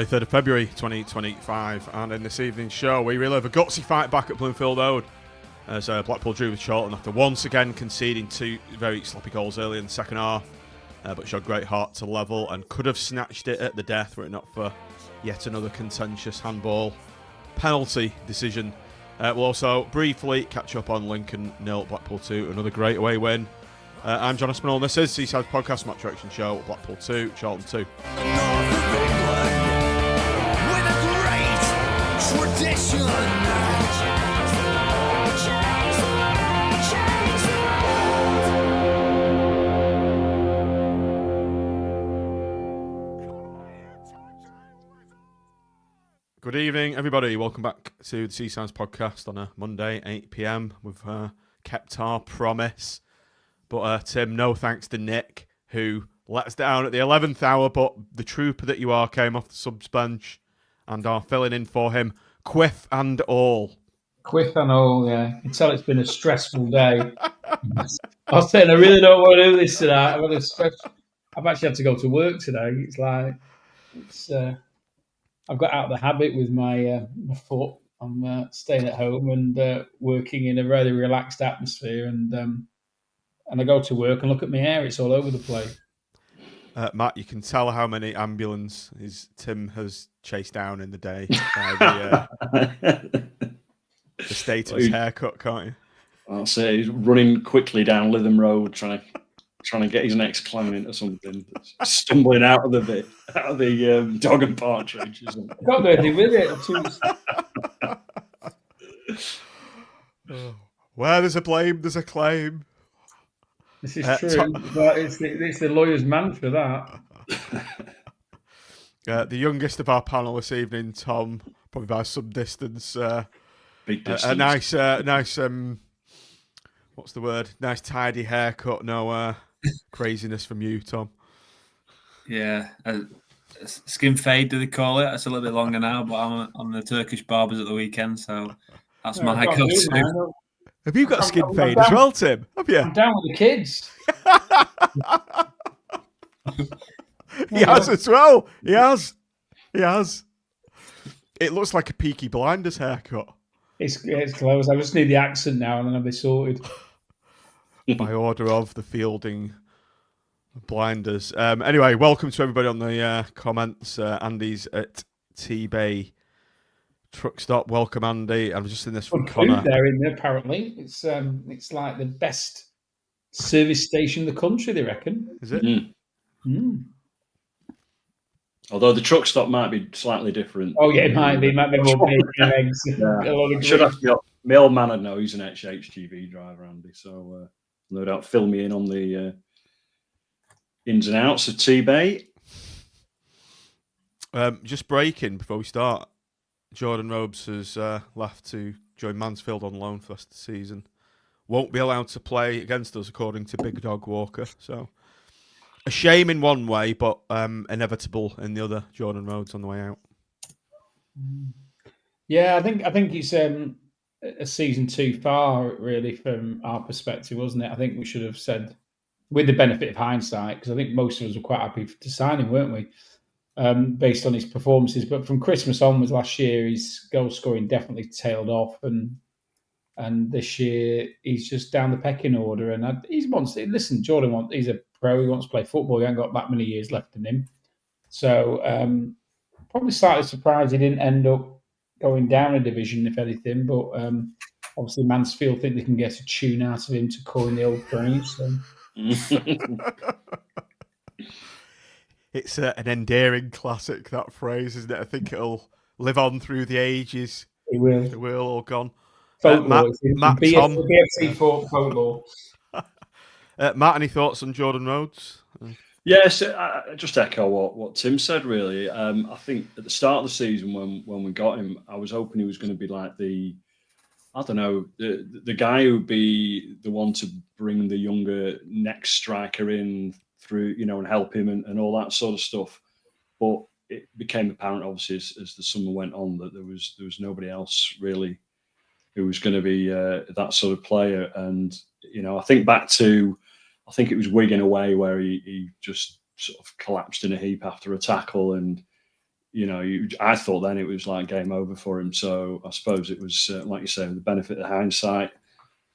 Monday, 3rd of February 2025, and in this evening's show we relive a gutsy fight back at Bloomfield Road as Blackpool drew with Charlton after once again conceding two very sloppy goals early in the second half, but showed great heart to level and could have snatched it at the death were it not for yet another contentious handball penalty decision. We'll also briefly catch up on Lincoln 0, Blackpool 2, another great away win. I'm John Espinal, and this is Seaside's podcast match reaction show, Blackpool 2, Charlton 2. Good evening, everybody. Welcome back to the Seaside's podcast on a Monday, 8 p.m. We've kept our promise. But Tim, no thanks to Nick, who let us down at the 11th hour, but the trooper that you are came off the subs bench and are filling in for him, quiff and all. Quiff and all, yeah. You can tell it's been a stressful day. I was saying I really don't want to do this tonight. I've actually had to go to work today. I've got out of the habit with my foot. I'm staying at home and working in a really relaxed atmosphere, and I go to work and look at my hair; it's all over the place. Matt, you can tell how many ambulances Tim has chased down in the day by the state of his haircut, can't you? I'll say he's running quickly down Lytham Road, trying to get his next clown into something, stumbling out of the dog and partridge. Can't do anything with it. Where there's a blame, there's a claim. This is true, but it's the lawyer's mantra, that. The youngest of our panel this evening, Tom, probably by some distance. Big distance. A nice, what's the word? Nice tidy haircut. No craziness from you, Tom. Yeah, skin fade, do they call it? It's a little bit longer now, but I'm on the Turkish barbers at the weekend, so that's my go-to. Have you got a skin fade as well, Tim? Have you? I'm down with the kids. He has as well. He has. It looks like a Peaky Blinders haircut. It's close. I just need the accent now, and then I'll be sorted. By order of the Fielding Blinders. Anyway, welcome to everybody on the comments. Andy's at T-Bay Truck Stop. Welcome, Andy. I'm just in this from Connor. There in there, apparently. It's like the best service station in the country, they reckon. Is it? Mm. Although the truck stop might be slightly different. Oh yeah, it might be. It might be more bacon and eggs. Yeah. Should have got my old man. I know he's an ex-HGV driver, Andy. So no doubt fill me in on the ins and outs of T-Bay. Just breaking before we start. Jordan Rhodes has left to join Mansfield on loan for the rest of the season. Won't be allowed to play against us, according to Big Dog Walker. So, a shame in one way, but inevitable in the other. Jordan Rhodes on the way out. Yeah, I think it's a season too far, really, from our perspective, wasn't it? I think we should have said, with the benefit of hindsight, because I think most of us were quite happy to sign him, weren't we? Based on his performances, but from Christmas onwards last year, his goal scoring definitely tailed off, and this year he's just down the pecking order. And Jordan he's a pro. He wants to play football. He hasn't got that many years left in him, so probably slightly surprised he didn't end up going down a division, if anything. But obviously, Mansfield think they can get a tune out of him to coin the old phrase. So. It's an endearing classic, that phrase, isn't it? I think it'll live on through the ages. It will. It will, all gone. Folklore. Matt, Tom. BFC folklore. Matt, any thoughts on Jordan Rhodes? Yes, I just echo what Tim said, really. I think at the start of the season when we got him, I was hoping he was going to be like the guy who would be the one to bring the younger next striker in through, and help him and all that sort of stuff. But it became apparent, obviously, as the summer went on, that there was nobody else really who was going to be that sort of player. And I think back to, I think it was Wigan away where he just sort of collapsed in a heap after a tackle, and I thought then it was like game over for him. So I suppose it was, like you say, with the benefit of hindsight,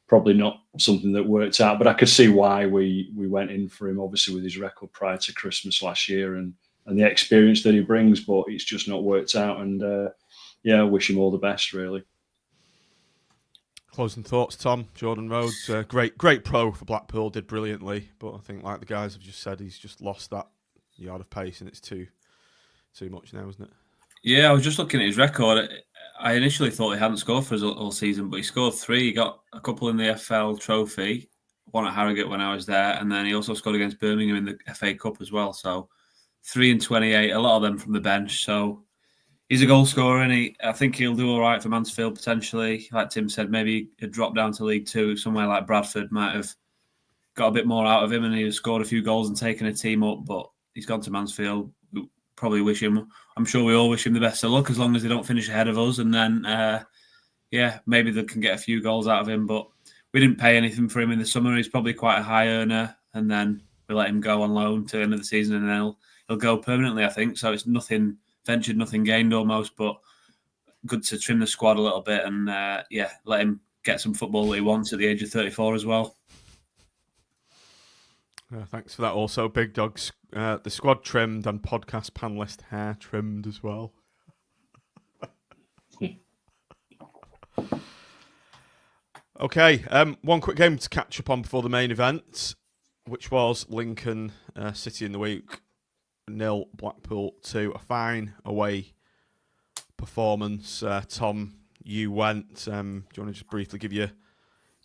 probably not something that worked out. But I could see why we went in for him, obviously with his record prior to Christmas last year and the experience that he brings. But it's just not worked out. And I wish him all the best, really. Closing thoughts, Tom. Jordan Rhodes, great pro for Blackpool, did brilliantly. But I think, like the guys have just said, he's just lost that yard of pace, and it's too much now, isn't it? Yeah, I was just looking at his record. I initially thought he hadn't scored for us all season, but he scored 3. He got a couple in the FL Trophy, one at Harrogate when I was there, and then he also scored against Birmingham in the FA Cup as well. So 3 and 28, a lot of them from the bench. So he's a goal scorer, and I think he'll do all right for Mansfield potentially. Like Tim said, maybe he'd drop down to League Two. Somewhere like Bradford might have got a bit more out of him, and he'd have scored a few goals and taken a team up, but he's gone to Mansfield. Probably wish him. I'm sure we all wish him the best of luck as long as they don't finish ahead of us. And then, maybe they can get a few goals out of him. But we didn't pay anything for him in the summer. He's probably quite a high earner. And then we let him go on loan to the end of the season, and then he'll go permanently, I think. So it's nothing ventured, nothing gained almost. But good to trim the squad a little bit and let him get some football that he wants at the age of 34 as well. Thanks for that. Also, Big Dogs, the squad trimmed and podcast panelist hair trimmed as well. Okay, one quick game to catch up on before the main event, which was Lincoln City in the week, 0 Blackpool 2. A fine away performance. Tom, you went. Do you want to just briefly give your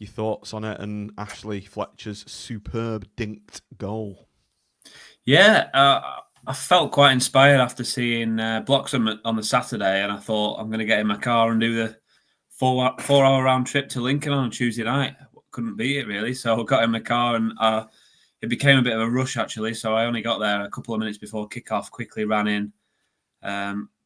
thoughts on it and Ashley Fletcher's superb dinked goal? Yeah, I felt quite inspired after seeing Bloxham on the Saturday, and I thought I'm going to get in my car and do the 4-hour round trip to Lincoln on a Tuesday night. Couldn't beat it, really. So I got in my car, and it became a bit of a rush, actually. So I only got there a couple of minutes before kickoff, quickly ran in,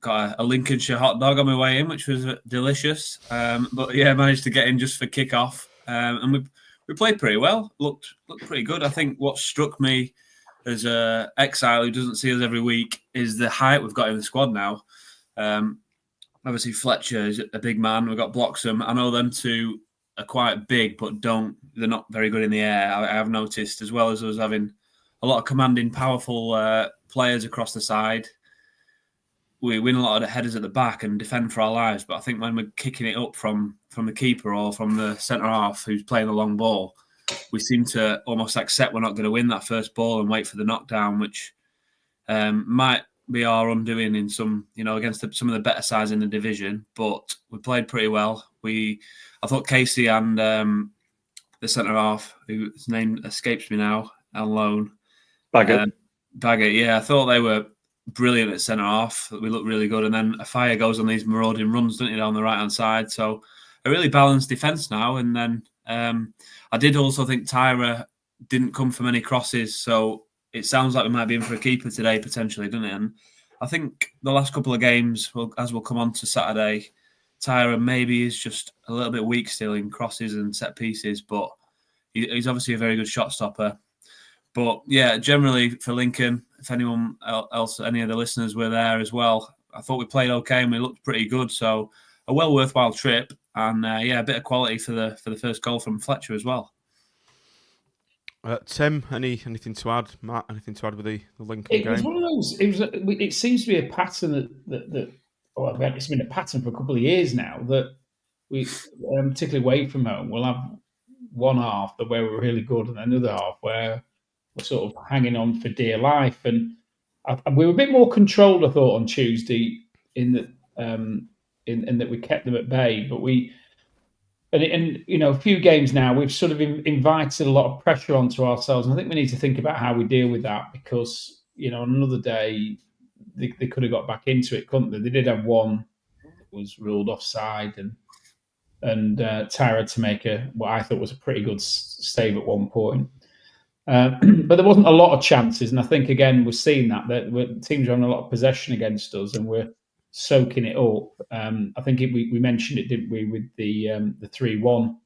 got a Lincolnshire hot dog on my way in, which was delicious. But yeah, managed to get in just for kickoff. And we played pretty well. Looked pretty good. I think what struck me as an exile who doesn't see us every week is the height we've got in the squad now. Obviously, Fletcher is a big man. We've got Bloxham. I know them two are quite big, but they're not very good in the air. I have noticed, as well as us having a lot of commanding, powerful players across the side. We win a lot of the headers at the back and defend for our lives. But I think when we're kicking it up from the keeper or from the centre half who's playing the long ball, we seem to almost accept we're not going to win that first ball and wait for the knockdown, which might be our undoing in some, against some of the better sides in the division. But we played pretty well. I thought Casey and the centre half, whose name escapes me now, on loan, Baggett, yeah, I thought they were brilliant at centre half. We look really good, and then Afire goes on these marauding runs, doesn't he, down the right hand side? So a really balanced defence now. And then I did also think Tyra didn't come from any crosses, so it sounds like we might be in for a keeper today potentially, doesn't it? And I think the last couple of games, as we'll come on to Saturday, Tyra maybe is just a little bit weak still in crosses and set pieces, but he's obviously a very good shot stopper. But yeah, generally for Lincoln, if anyone else, any of the listeners were there as well, I thought we played okay and we looked pretty good. So a well worthwhile trip, and a bit of quality for the first goal from Fletcher as well. Tim, anything to add? Matt, anything to add with the Lincoln game? It was one of those. It seems to be a pattern that it's been a pattern for a couple of years now that we, particularly away from home, we'll have one half where we're really good and another half where we're sort of hanging on for dear life. And we were a bit more controlled, I thought, on Tuesday in that we kept them at bay. But a few games now, we've sort of invited a lot of pressure onto ourselves. And I think we need to think about how we deal with that because, on another day, they could have got back into it, couldn't they? They did have one that was ruled offside and Tyra to make what I thought was a pretty good save at one point. But there wasn't a lot of chances, and I think again we're seeing that teams are having a lot of possession against us, and we're soaking it up. I think we mentioned it, didn't we, with the 3-1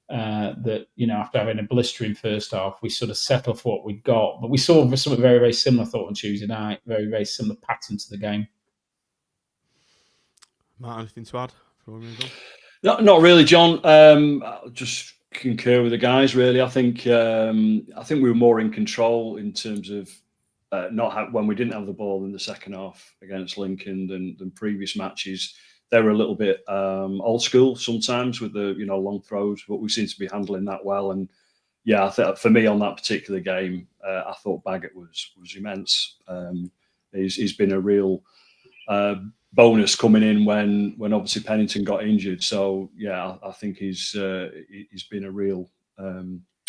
that after having a blistering first half, we sort of settled for what we got. But we saw something very, very similar, I thought, on Tuesday night, very, very similar pattern to the game. Matt, anything to add before we move on? Not really, John. I'll just concur with the guys. Really, I think we were more in control in terms of when we didn't have the ball in the second half against Lincoln than previous matches. They were a little bit old school sometimes with the long throws, but we seem to be handling that well. And yeah, I think for me on that particular game, I thought Baggett was immense. He's been a real bonus coming in when obviously Pennington got injured. So yeah, I think he's been a real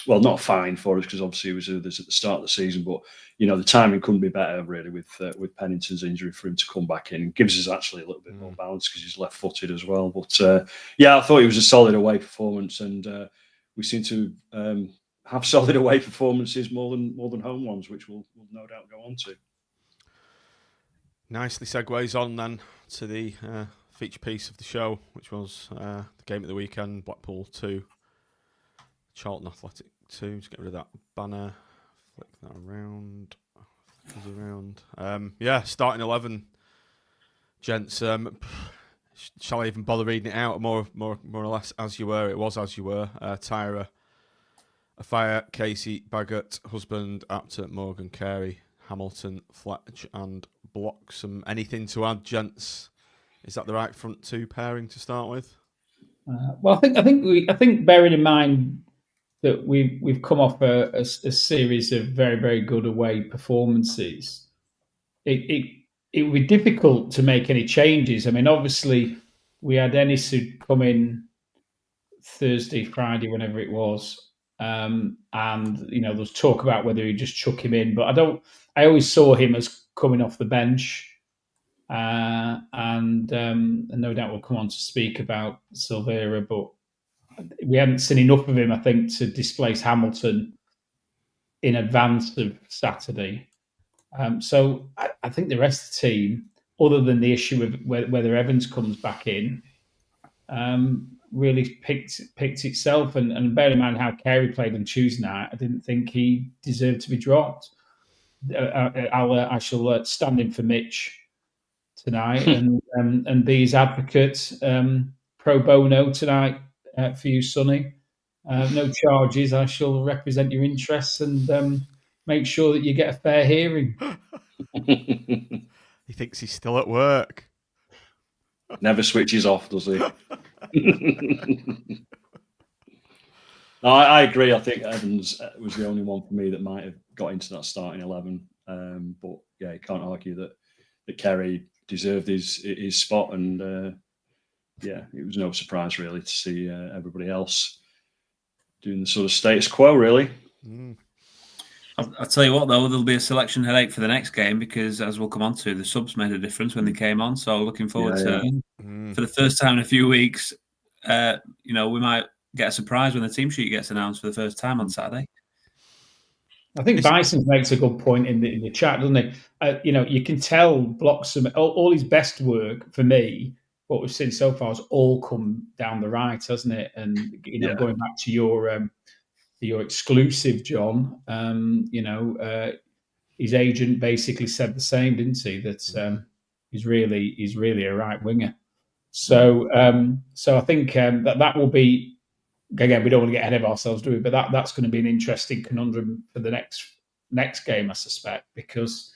not fine for us because obviously he was at the start of the season, but the timing couldn't be better really with Pennington's injury for him to come back in. It gives us actually a little bit more balance because he's left-footed as well. But I thought it was a solid away performance, and we seem to have solid away performances more than home ones, which we'll no doubt go on to. Nicely segues on then to the feature piece of the show, which was the game of the weekend, Blackpool 2, Charlton Athletic 2. Just get rid of that banner, flick that around. Starting 11, gents. Shall I even bother reading it out? More or less as you were. It was as you were. Tyra, Afire, Casey, Baggett, Husband, Apter, Morgan, Carey, Hamilton, Fletch, and Bloxham. Anything to add, gents? Is that the right front two pairing to start with? Well, I think bearing in mind that we've come off a series of very, very good away performances, it would be difficult to make any changes. I mean, obviously we had Ennis who'd come in Thursday, Friday, whenever it was, and there was talk about whether he'd just chuck him in, but I always saw him as coming off the bench, and no doubt we'll come on to speak about Silera, but we hadn't seen enough of him, I think, to displace Hamilton in advance of Saturday. So I think the rest of the team, other than the issue of whether Evans comes back in, really picked itself. And bear in mind how Carey played on Tuesday night, I didn't think he deserved to be dropped. I shall stand in for Mitch tonight and be his advocate pro bono tonight for you, Sonny. No charges. I shall represent your interests and make sure that you get a fair hearing. He thinks he's still at work. Never switches off, does he? No, I agree. I think Evans was the only one for me that might have got into that starting 11. But yeah, you can't argue that Carey deserved his spot, and it was no surprise really to see everybody else doing the sort of status quo, really. I'll tell you what, though, there'll be a selection headache for the next game because, as we'll come on to, the subs made a difference when they came on. So looking forward to, for the first time in a few weeks, we might get a surprise when the team sheet gets announced for the first time on Saturday. I think Bison makes a good point in the chat, doesn't he? You can tell Bloxham, all his best work for me, what we've seen so far has all come down the right, hasn't it? And going back to your exclusive, John, his agent basically said the same, didn't he? That he's really a right winger. So I think that will be, again, we don't want to get ahead of ourselves, do we? But that's going to be an interesting conundrum for the next game, I suspect, because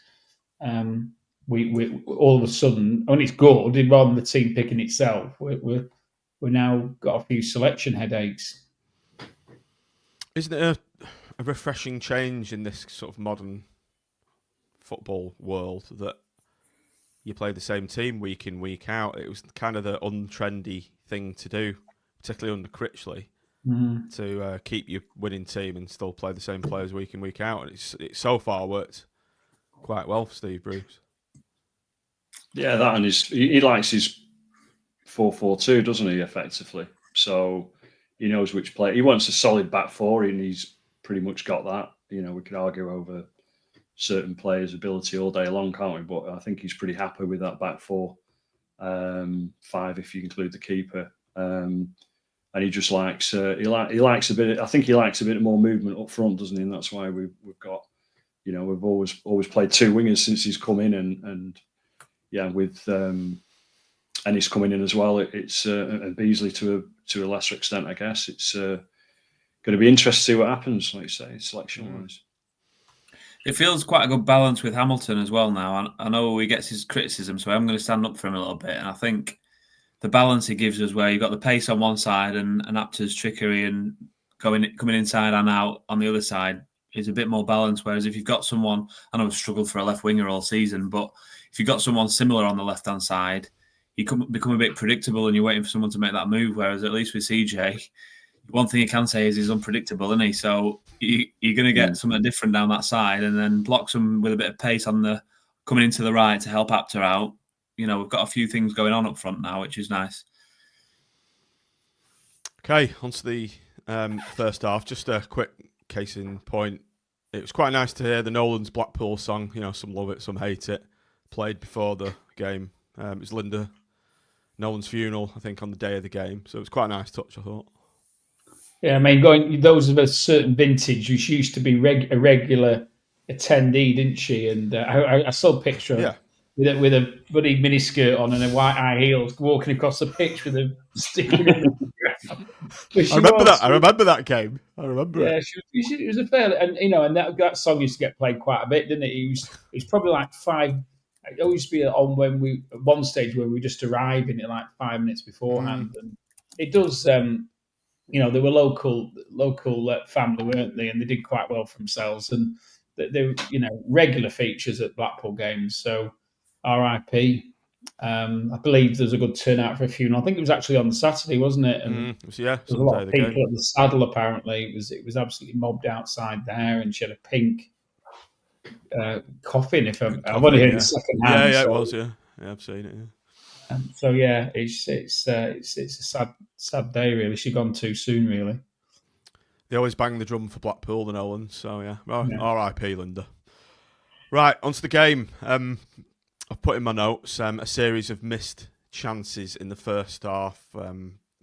we all of a sudden, when it's good, rather than the team picking itself, we're now got a few selection headaches. Isn't it a refreshing change in this sort of modern football world that you play the same team week in, week out? It was kind of the untrendy thing to do, particularly under Critchley, to keep your winning team and still play the same players week in, week out. And it's so far worked quite well for Steve Bruce. Yeah, that and he likes his 4-4-2, doesn't he, effectively? So he knows which player. He wants a solid back four, and he's pretty much got that. We could argue over certain players' ability all day long, can't we? But I think he's pretty happy with that back four, 5 if you include the keeper. And he just likes he likes a bit. I think he likes a bit more movement up front, doesn't he? And that's why we've got, we've always played two wingers since he's come in, and with Ennis coming in as well. It's and Beasley to a lesser extent, I guess. It's going to be interesting to see what happens, like you say, selection-wise. It feels quite a good balance with Hamilton as well now. I know he gets his criticism, so I'm going to stand up for him a little bit. And I think the balance he gives us, where you've got the pace on one side and Apter's trickery and coming inside and out on the other side, is a bit more balanced. Whereas if you've got someone, I know I've struggled for a left winger all season, but if you've got someone similar on the left-hand side, you can become a bit predictable and you're waiting for someone to make that move. Whereas at least with CJ, one thing you can say is he's unpredictable, isn't he? So you're going to get something different down that side, and then blocks him with a bit of pace on the coming into the right to help Apter out. We've got a few things going on up front now, which is nice. Okay, on to the first half. Just a quick case in point. It was quite nice to hear the Nolans Blackpool song. Some love it, some hate it. Played before the game. It was Linda Nolan's funeral, I think, on the day of the game. So it was quite a nice touch, I thought. Yeah, I mean, those of a certain vintage, she used to be a regular attendee, didn't she? And I saw a picture of with a bloody miniskirt on and a white high heels walking across the pitch with a stick in the I remember that game. I remember it. Yeah, it was a fair, and that song used to get played quite a bit, didn't it? It was probably like 5. It always used to be on at one stage when we just arrived in it like 5 minutes beforehand, and it does. They were local family, weren't they? And they did quite well for themselves, and they regular features at Blackpool games. So, RIP. I believe there's a good turnout for a funeral. I think it was actually on the Saturday, wasn't it? And there was a lot of people at the Saddle. Apparently, it was absolutely mobbed outside there, and she had a pink coffin. I've only heard the second hand. Yeah, it was. Yeah, I've seen it. Yeah. So it's a sad day really. She's gone too soon really. They always bang the drum for Blackpool, the Nolans. So yeah, R.I.P. Linda. Right, onto the game. I've put in my notes a series of missed chances in the first half.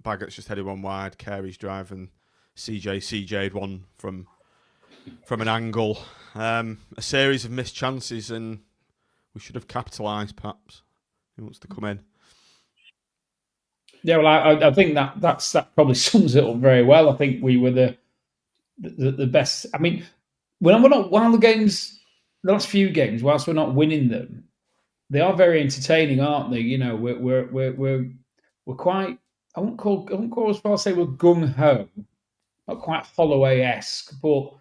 Baggett's just headed one wide. Carey's driving. CJ'd one from an angle. A series of missed chances, and we should have capitalised. Perhaps who wants to come in? Yeah, well, I think that probably sums it up very well. I think we were the best. I mean, while the last few games, whilst we're not winning them, they are very entertaining, aren't they? We're quite. I won't call as far as say we're gung ho, not quite Holloway-esque, but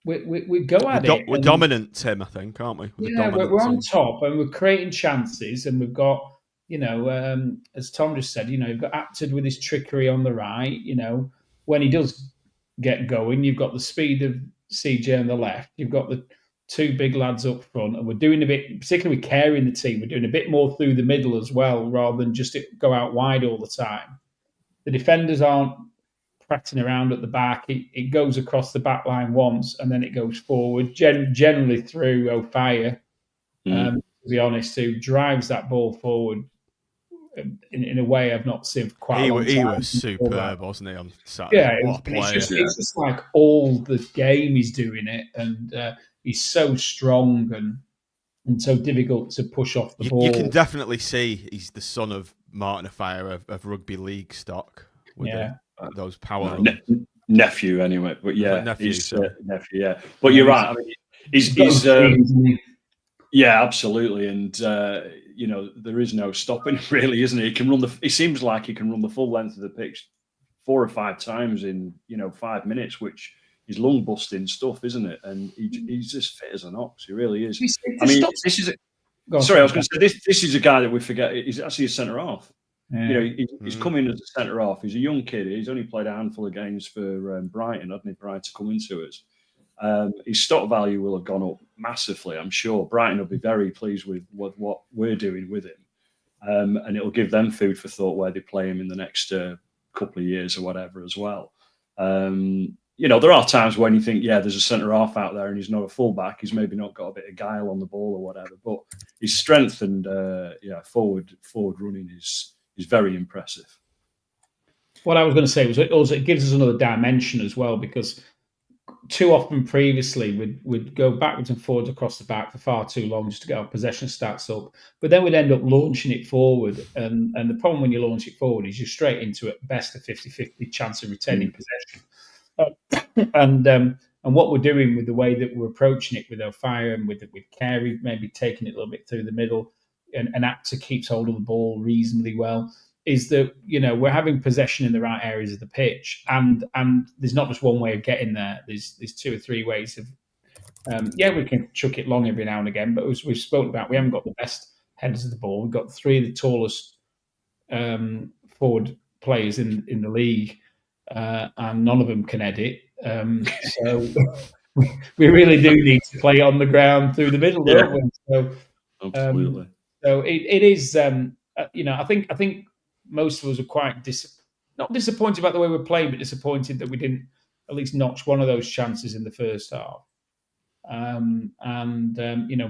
we go at it. We're dominant, Tim. I think, aren't we? We're on top, and we're creating chances, and we've got. As Tom just said, you've got Apted with his trickery on the right. When he does get going, you've got the speed of CJ on the left. You've got the two big lads up front, and we're doing a bit, particularly with Carey in the team, we're doing a bit more through the middle as well, rather than just go out wide all the time. The defenders aren't prattling around at the back. It goes across the back line once, and then it goes forward, generally through O'Fire, to be honest, who drives that ball forward in a way I've not seen for quite a long time. He was superb, wasn't he, on Saturday? Yeah, it's just like all the game he's doing it, and he's so strong and so difficult to push off the ball. You can definitely see he's the son of Martin O'Fire of rugby league stock. With those power nephew anyway, but nephew, yeah. But you're right. I mean, he's yeah, absolutely, and there is no stopping him, really, isn't it? He seems like he can run the full length of the pitch 4 or 5 times in 5 minutes, which is lung busting stuff, isn't it? And he's as fit as an ox. He really is. I mean, this is. I was going to say this is a guy that we forget. He's actually a centre half. Yeah. He's come in as a centre half. He's a young kid. He's only played a handful of games for Brighton, hasn't he, prior to coming to us. His stock value will have gone up massively, I'm sure. Brighton will be very pleased with what we're doing with him. And it'll give them food for thought where they play him in the next couple of years or whatever as well. There are times when you think, there's a centre half out there and he's not a fullback. He's maybe not got a bit of guile on the ball or whatever. But his strength and forward running is very impressive. What I was going to say was it gives us another dimension as well, because too often previously we'd go backwards and forwards across the back for far too long just to get our possession stats up. But then we'd end up launching it forward. And the problem when you launch it forward is you're straight into at best a 50-50 chance of retaining possession. And what we're doing with the way that we're approaching it with our fire and with Carey maybe taking it a little bit through the middle, and Actor keeps hold of the ball reasonably well, is that, you know, we're having possession in the right areas of the pitch, and there's not just one way of getting there. There's 2 or 3 ways of. We can chuck it long every now and again, but as we've spoken about, we haven't got the best headers of the ball. We've got 3 of the tallest forward players in the league, and none of them can edit. So we really do need to play on the ground through the middle, don't we? So, absolutely. So it is. I think most of us are quite not disappointed about the way we're playing, but disappointed that we didn't at least notch one of those chances in the first half.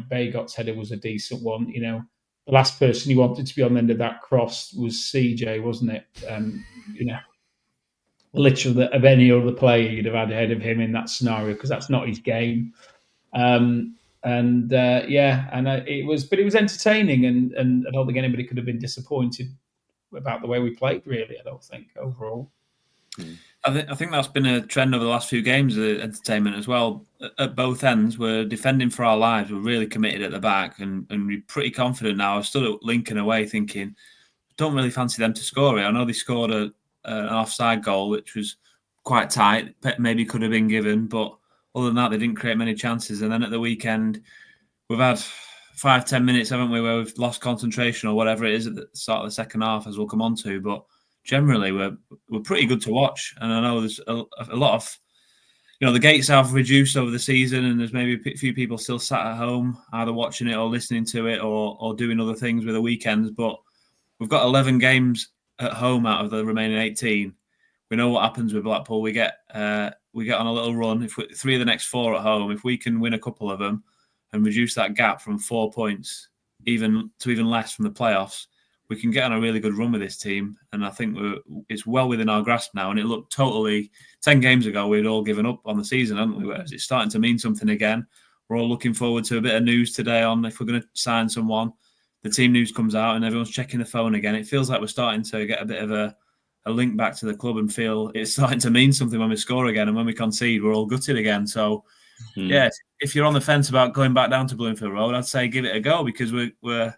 Bagot's header was a decent one. You know, the last person he wanted to be on the end of that cross was CJ, wasn't it? Literally, of any other player you'd have had ahead of him in that scenario, because that's not his game. It was entertaining, and I don't think anybody could have been disappointed about the way we played. Really, I don't think overall. I think that's been a trend over the last few games of entertainment as well. At both ends, we're defending for our lives. We're really committed at the back, and we're pretty confident now. I stood at Lincoln away thinking, don't really fancy them to score it. I know they scored an offside goal, which was quite tight. Maybe could have been given, but other than that, they didn't create many chances. And then at the weekend, we've had 5-10 minutes, haven't we, where we've lost concentration or whatever it is at the start of the second half, as we'll come on to. But generally, we're pretty good to watch. And I know there's a lot of, the gates have reduced over the season, and there's maybe a few people still sat at home, either watching it or listening to it or doing other things with the weekends. But we've got 11 games at home out of the remaining 18. We know what happens with Blackpool. We get on a little run. If 3 of the next 4 at home, if we can win a couple of them and reduce that gap from 4 points even less from the playoffs, we can get on a really good run with this team. And I think it's well within our grasp now. And it looked totally 10 games ago, we'd all given up on the season, hadn't we? Whereas it's starting to mean something again. We're all looking forward to a bit of news today on if we're going to sign someone. The team news comes out and everyone's checking the phone again. It feels like we're starting to get a bit of a link back to the club and feel it's starting to mean something when we score again, and when we concede, we're all gutted again. So, if you're on the fence about going back down to Bloomfield Road, I'd say give it a go, because we're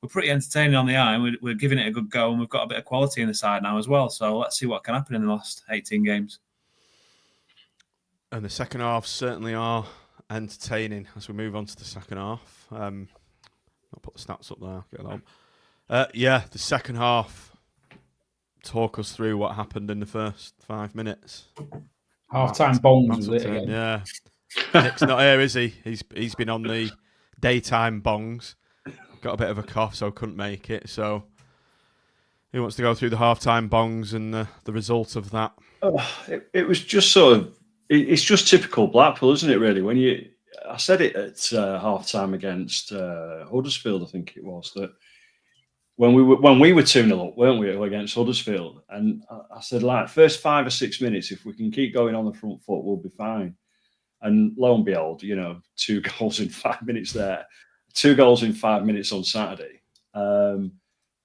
pretty entertaining on the eye, and we're giving it a good go, and we've got a bit of quality in the side now as well. So let's see what can happen in the last 18 games. And the second half certainly are entertaining as we move on to the second half. I'll put the stats up there. Get it on. The second half. Talk us through what happened in the first 5 minutes. Half-time bongs, was it again? Yeah. Nick's not here, is he? He's been on the daytime bongs. Got a bit of a cough, so couldn't make it. So who wants to go through the half-time bongs and the result of that? It was just sort of, it's just typical Blackpool, isn't it, really? I said it at half-time against Huddersfield, I think it was, that when we were 2-0 up, weren't we, against Huddersfield? And I said, first 5 or 6 minutes, if we can keep going on the front foot, we'll be fine. And lo and behold, 2 goals in 5 minutes there, 2 goals in 5 minutes on Saturday. And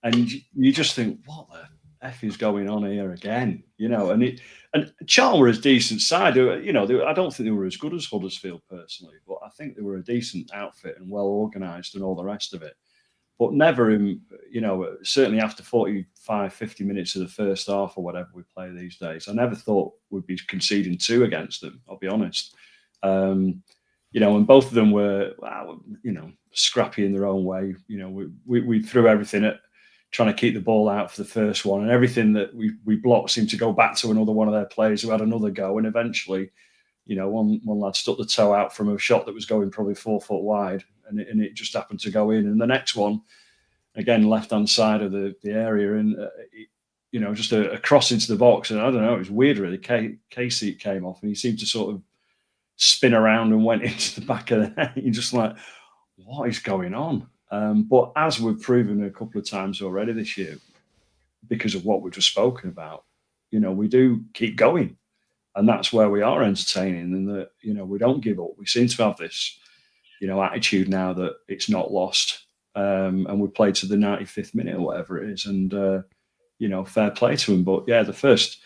you just think, what the F is going on here again? And Charlton were a decent side. I don't think they were as good as Huddersfield personally, but I think they were a decent outfit and well organised and all the rest of it. But never certainly after 45, 50 minutes of the first half or whatever we play these days, I never thought we'd be conceding 2 against them, I'll be honest. And both of them were, scrappy in their own way. We threw everything at trying to keep the ball out for the first one, and everything that we blocked seemed to go back to another one of their players who had another go. And eventually, one lad stuck the toe out from a shot that was going probably 4 foot wide, and it just happened to go in. And the next one, again, left-hand side of the area, and just a cross into the box. And I don't know, it was weird really. Casey came off, and he seemed to sort of spin around and went into the back of the net. You're just like, what is going on? But as we've proven a couple of times already this year, because of what we've just spoken about, we do keep going. And that's where we are entertaining, and that, you know, we don't give up. We seem to have this, you know, attitude now that it's not lost. And we played to the 95th minute or whatever it is. And, you know, fair play to them. But yeah, the first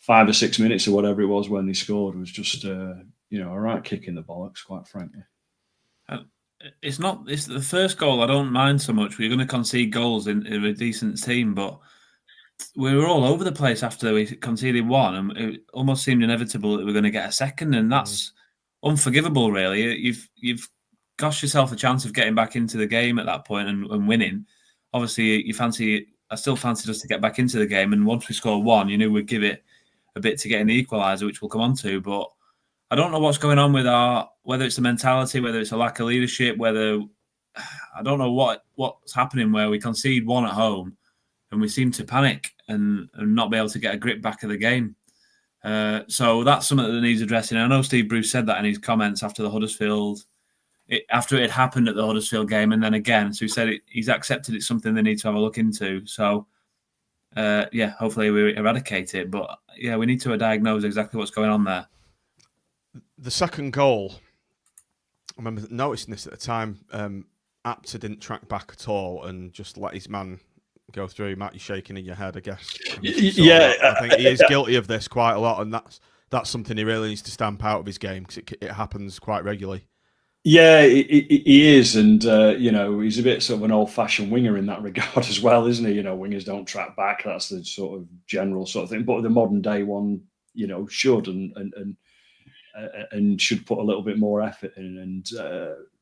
5 or 6 minutes or whatever it was when they scored was just, you know, a right kick in the bollocks, quite frankly. It's the first goal I don't mind so much. We're going to concede goals in a decent team, but we were all over the place after we conceded one, and it almost seemed inevitable that we were going to get a second, and that's unforgivable, really. You've cost yourself a chance of getting back into the game at that point and winning. Obviously, I still fancied us to get back into the game, and once we scored one, you knew we'd give it a bit to get in the equaliser, which we'll come on to, but I don't know what's going on with whether it's the mentality, whether it's a lack of leadership, I don't know what's happening where we concede one at home and we seem to panic and not be able to get a grip back of the game. So that's something that needs addressing. I know Steve Bruce said that in his comments after the Huddersfield, after it had happened at the Huddersfield game, and then again. So he said he's accepted it's something they need to have a look into. So, hopefully we eradicate it. But yeah, we need to diagnose exactly what's going on there. The second goal, I remember noticing this at the time. Apter didn't track back at all and just let his man go through. Matt, you're shaking in your head, I guess. Yeah, I think he is guilty of this quite a lot, and that's something he really needs to stamp out of his game because it happens quite regularly. Yeah, he is, and you know, he's a bit sort of an old-fashioned winger in that regard as well, isn't he? You know, wingers don't track back. That's the sort of general sort of thing. But the modern day one, you know, should and should put a little bit more effort in. And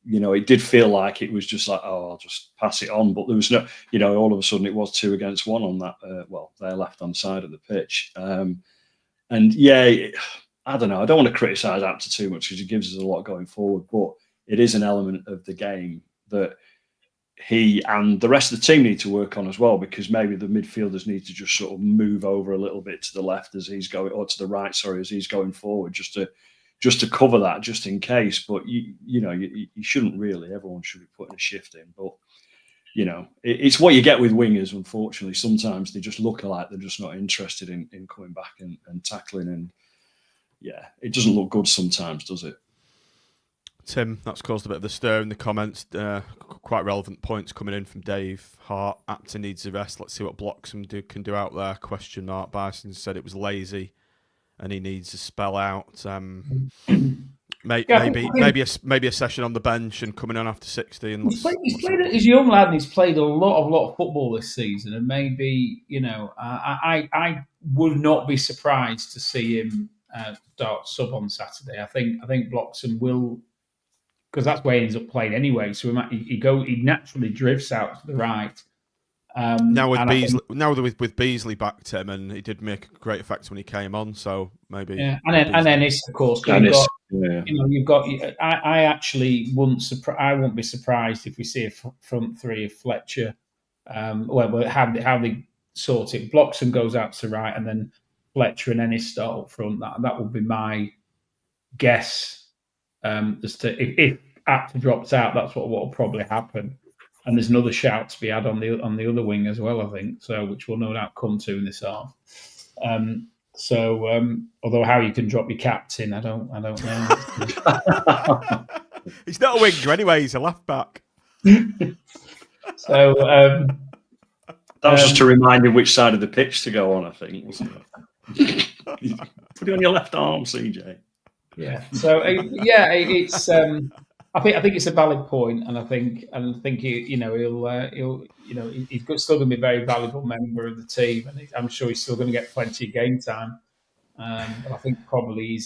you know, it did feel like it was just like, oh, I'll just pass it on. But there was no, you know, all of a sudden it was 2 against 1 on that, their left-hand side of the pitch. And yeah, I don't know. I don't want to criticise Apter too much because he gives us a lot going forward. But it is an element of the game that he and the rest of the team need to work on as well, because maybe the midfielders need to just sort of move over a little bit to the left as he's going, or to the right, sorry, as he's going forward, just to cover that, just in case. But you know, you shouldn't really. Everyone should be putting a shift in. But you know, it's what you get with wingers. Unfortunately, sometimes they just look like they're just not interested in coming back and tackling. And yeah, it doesn't look good sometimes, does it? Tim, that's caused a bit of a stir in the comments. Quite relevant points coming in from Dave Hart. Apter needs a rest. Let's see what Bloxham can do out there. Question mark. Bison said it was lazy, and he needs a spell out. Maybe a session on the bench and coming on after 60. And he's a young lad, and he's played a lot of football this season. And maybe, you know, I would not be surprised to see him start sub on Saturday. I think Bloxham will. Because that's where he ends up playing anyway. So he naturally drifts out to the right. Now with Beasley back, Tim, and he did make a great effect when he came on. So maybe and Ennis, of course. You've got. I actually wouldn't be surprised if we see a front three of Fletcher. How they sort it. Bloxham goes out to right, and then Fletcher and Ennis start up front. That would be my guess. As to if Apter drops out, that's what will probably happen. And there's another shout to be had on the other wing as well, I think. So, which we'll no doubt come to in this half. Although how you can drop your captain, I don't know. He's not a winger anyway. He's a left back. So that was just to remind him which side of the pitch to go on, I think, wasn't it? Put it on your left arm, CJ. Yeah. So it's. I think it's a valid point, and I think he's still going to be a very valuable member of the team, and I'm sure he's still going to get plenty of game time. But I think probably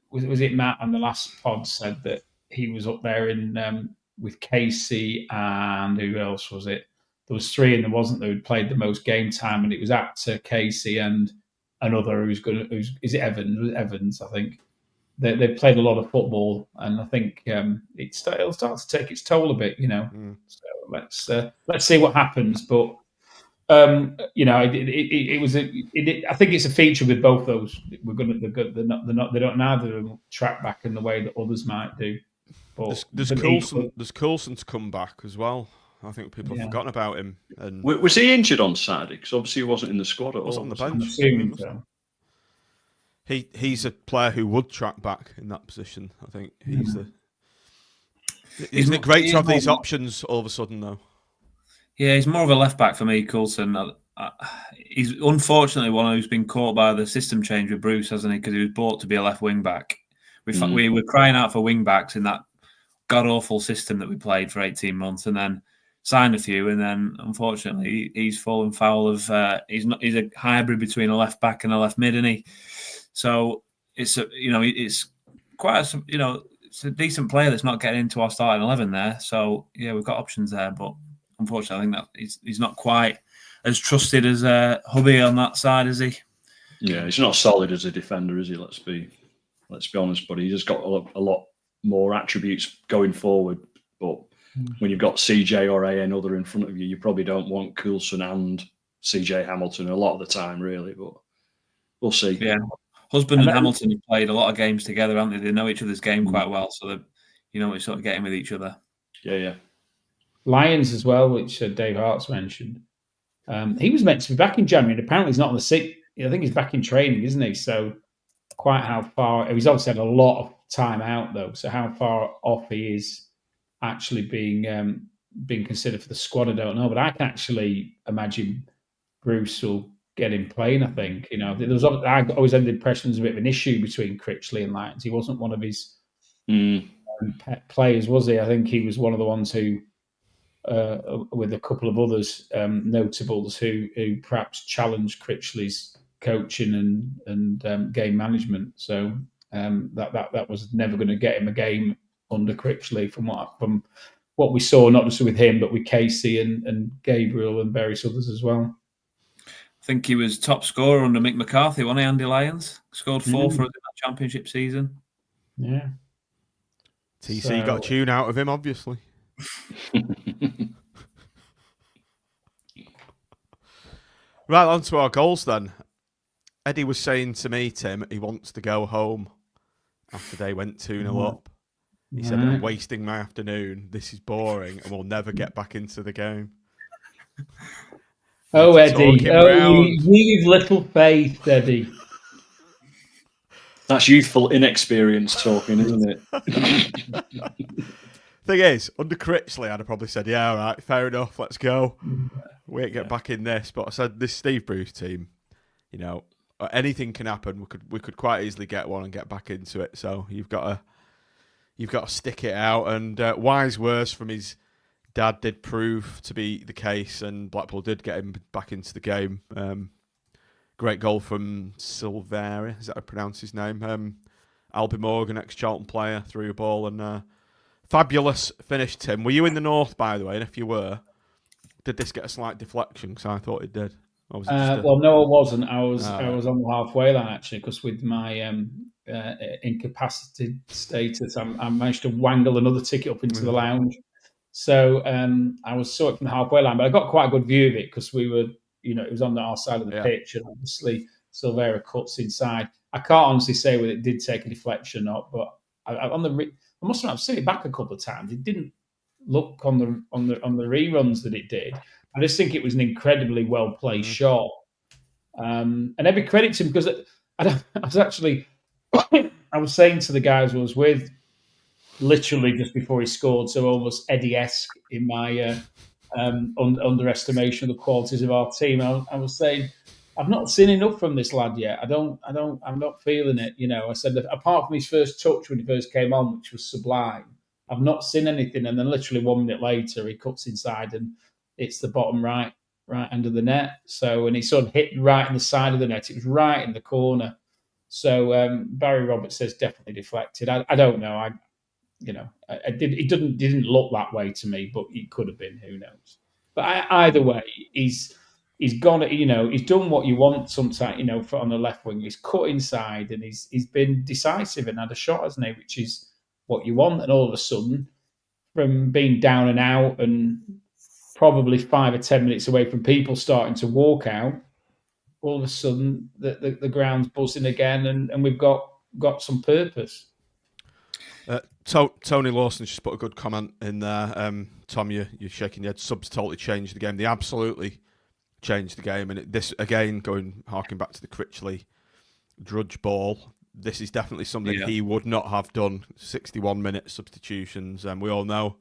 was it Matt on the last pod said that he was up there in with Casey and who else was it? There was 3 and there wasn't who'd played the most game time, and it was Apter, Casey, and another is it Evans? Evans, I think. They played a lot of football, and I think it'll start to take its toll a bit, you know. So let's see what happens. But you know, I think it's a feature with both those. They don't neither track back in the way that others might do. But there's Coulson to come back as well. I think people have forgotten about him. And was he injured on Saturday? Because obviously he wasn't in the squad at all. Wasn't on the I'm bench. assuming so. He's a player who would track back in that position. I think Isn't it great to have these options all of a sudden, though? Yeah, he's more of a left back for me, Coulson. He's unfortunately one who's been caught by the system change with Bruce, hasn't he? Because he was bought to be a left wing back. We were crying out for wing backs in that god awful system that we played for 18 months, and then signed a few, and then unfortunately he's fallen foul of. He's a hybrid between a left back and a left mid, isn't he? So it's quite a, it's a decent player that's not getting into our starting 11 there. So yeah, we've got options there, but unfortunately, I think that he's not quite as trusted as Hubby on that side, is he? Yeah, he's not solid as a defender, is he? Let's be honest, but he's just got a lot more attributes going forward. But when you've got CJ or another in front of you, you probably don't want Coulson and CJ Hamilton a lot of the time, really. But we'll see. Yeah, Husband and Hamilton have played a lot of games together, haven't they? They know each other's game quite well, so they, we're sort of getting with each other. Yeah. Lions as well, which Dave Hart's mentioned. He was meant to be back in January, and apparently he's not on the sick. I think he's back in training, isn't he? So quite how far he's obviously had a lot of time out though. So how far off he is actually being considered for the squad, I don't know. But I can actually imagine Bruce will get him playing. I think I always had the impression there's a bit of an issue between Critchley and Lyons. He wasn't one of his pet players, was he? I think he was one of the ones who, with a couple of others notables who perhaps challenged Critchley's coaching and game management. So that was never going to get him a game under Critchley from what we saw, not just with him but with Casey and Gabriel and various others as well. I think he was top scorer under Mick McCarthy, wasn't he, Andy Lyons? Scored 4 for us in that championship season. Yeah. TC got a tune out of him, obviously. Right, on to our goals then. Eddie was saying to me, Tim, he wants to go home after they went 2-0 up. He said, I'm wasting my afternoon. This is boring and we'll never get back into the game. Oh, Eddie. You've little faith, Eddie. That's youthful inexperience talking, isn't it? Thing is, under Critchley, I'd have probably said, yeah, all right, fair enough, let's go. We ain't get back in this. But I said, this Steve Bruce team, anything can happen. We could quite easily get one and get back into it. So you've got to stick it out. And wise words from his dad did prove to be the case, and Blackpool did get him back into the game. Great goal from Silera, is that how I pronounce his name? Albie Morgan, ex-Charlton player, threw a ball, and fabulous finish, Tim. Were you in the north, by the way? And if you were, did this get a slight deflection? Because I thought it did. Well, no, I wasn't. I was on the halfway line, actually, because with my incapacitated status, I managed to wangle another ticket up into the lounge. So I was sort of from the halfway line, but I got quite a good view of it because we were, it was on our side of the pitch, and obviously Silera cuts inside. I can't honestly say whether it did take a deflection or not, but I must have seen it back a couple of times. It didn't look on the reruns that it did. I just think it was an incredibly well played shot, and every credit to him, because I was saying to the guys I was with, literally just before he scored, so almost Eddie-esque in my underestimation of the qualities of our team. I was saying, I've not seen enough from this lad yet. I'm not feeling it. I said, apart from his first touch when he first came on, which was sublime, I've not seen anything. And then literally 1 minute later, he cuts inside and it's the bottom right end of the net. So, and he sort of hit right in the side of the net. It was right in the corner. So Barry Roberts says definitely deflected. I don't know. It didn't look that way to me, but it could have been. Who knows? But either way, he's gone. He's done what you want sometimes. For on the left wing, he's cut inside and he's been decisive and had a shot, hasn't he? Which is what you want. And all of a sudden, from being down and out and probably 5 or 10 minutes away from people starting to walk out, all of a sudden the ground's buzzing again, and we've got some purpose. Tony Lawson's just put a good comment in there. Tom, you're shaking your head. Subs totally changed the game. They absolutely changed the game. And this, again, harking back to the Critchley Drudge ball, this is definitely something he would not have done. 61-minute substitutions. And we all know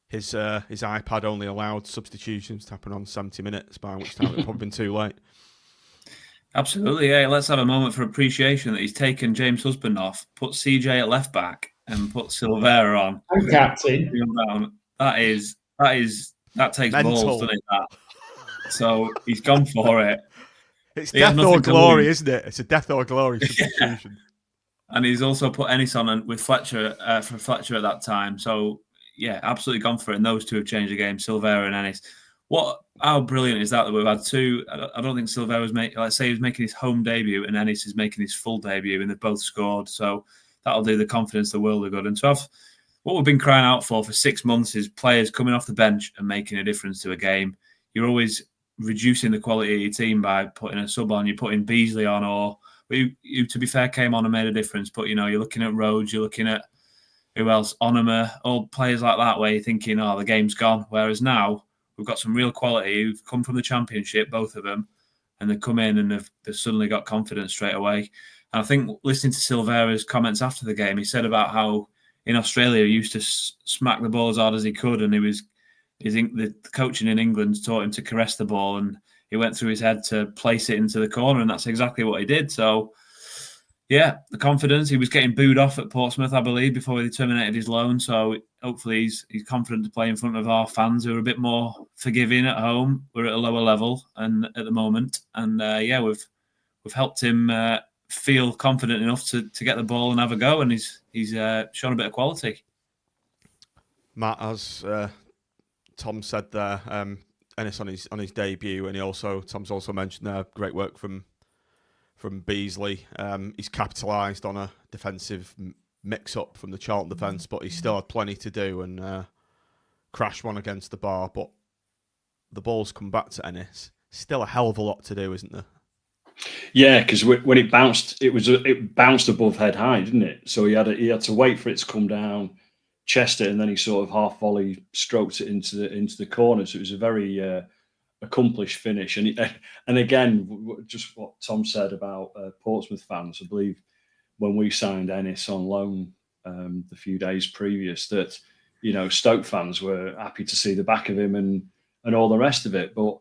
his iPad only allowed substitutions to happen on 70 minutes, by which time it'd probably been too late. Absolutely, yeah. Let's have a moment for appreciation that he's taken James Husband off, put CJ at left back, and put Silera on. And captain. That takes Mental. balls, doesn't it? That. So he's gone for it. It's death or glory, isn't it? It's a death or glory substitution. And he's also put Ennis on with Fletcher for Fletcher at that time. So yeah, absolutely gone for it. And those two have changed the game, Silera and Ennis. How brilliant is that we've had two? I don't think Silera was he was making his home debut and Ennis is making his full debut, and they've both scored. So that'll do the confidence the world of good. And to have what we've been crying out for 6 months is players coming off the bench and making a difference to a game. You're always reducing the quality of your team by putting a sub on. You're putting Beasley on, or you to be fair, came on and made a difference. But you're looking at Rhodes, you're looking at who else, Onoma, all players like that, where you're thinking, oh, the game's gone. Whereas now we've got some real quality who've come from the Championship, both of them, and they've come in and they've suddenly got confidence straight away. And I think listening to Silvera's comments after the game, he said about how in Australia he used to smack the ball as hard as he could, and the coaching in England taught him to caress the ball, and it went through his head to place it into the corner, and that's exactly what he did. So, yeah, the confidence. He was getting booed off at Portsmouth, I believe, before he terminated his loan. So hopefully he's confident to play in front of our fans who are a bit more forgiving at home. We're at a lower level and at the moment, and we've helped him feel confident enough to get the ball and have a go, and he's shown a bit of quality. Matt, as Tom said there, Ennis on his debut, and Tom's also mentioned there great work from Beasley. He's capitalised on a defensive mix-up from the Charlton defence, but he still had plenty to do and crashed one against the bar. But the ball's come back to Ennis. Still a hell of a lot to do, isn't there? Yeah, because when it bounced, it bounced above head high, didn't it? So he had to wait for it to come down, chest it, and then he sort of half volley stroked it into the corner. So it was a very accomplished finish. And again, just what Tom said about Portsmouth fans, I believe when we signed Ennis on loan the few days previous, that Stoke fans were happy to see the back of him and all the rest of it. But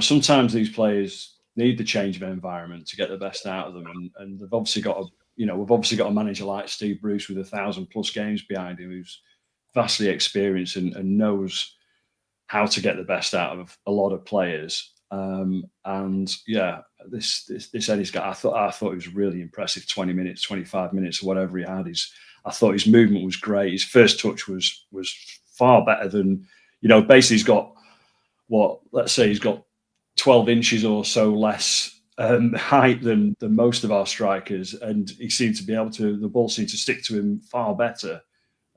sometimes these players need the change of environment to get the best out of them, and they've obviously got we've obviously got a manager like Steve Bruce with 1,000+ games behind him, who's vastly experienced and knows how to get the best out of a lot of players. And yeah, this Eddie's guy, I thought he was really impressive. 20 minutes, 25 minutes, or whatever he had. I thought his movement was great. His first touch was far better than basically he's got he's got 12 inches or so less height than most of our strikers, and he seemed to be able to. The ball seemed to stick to him far better,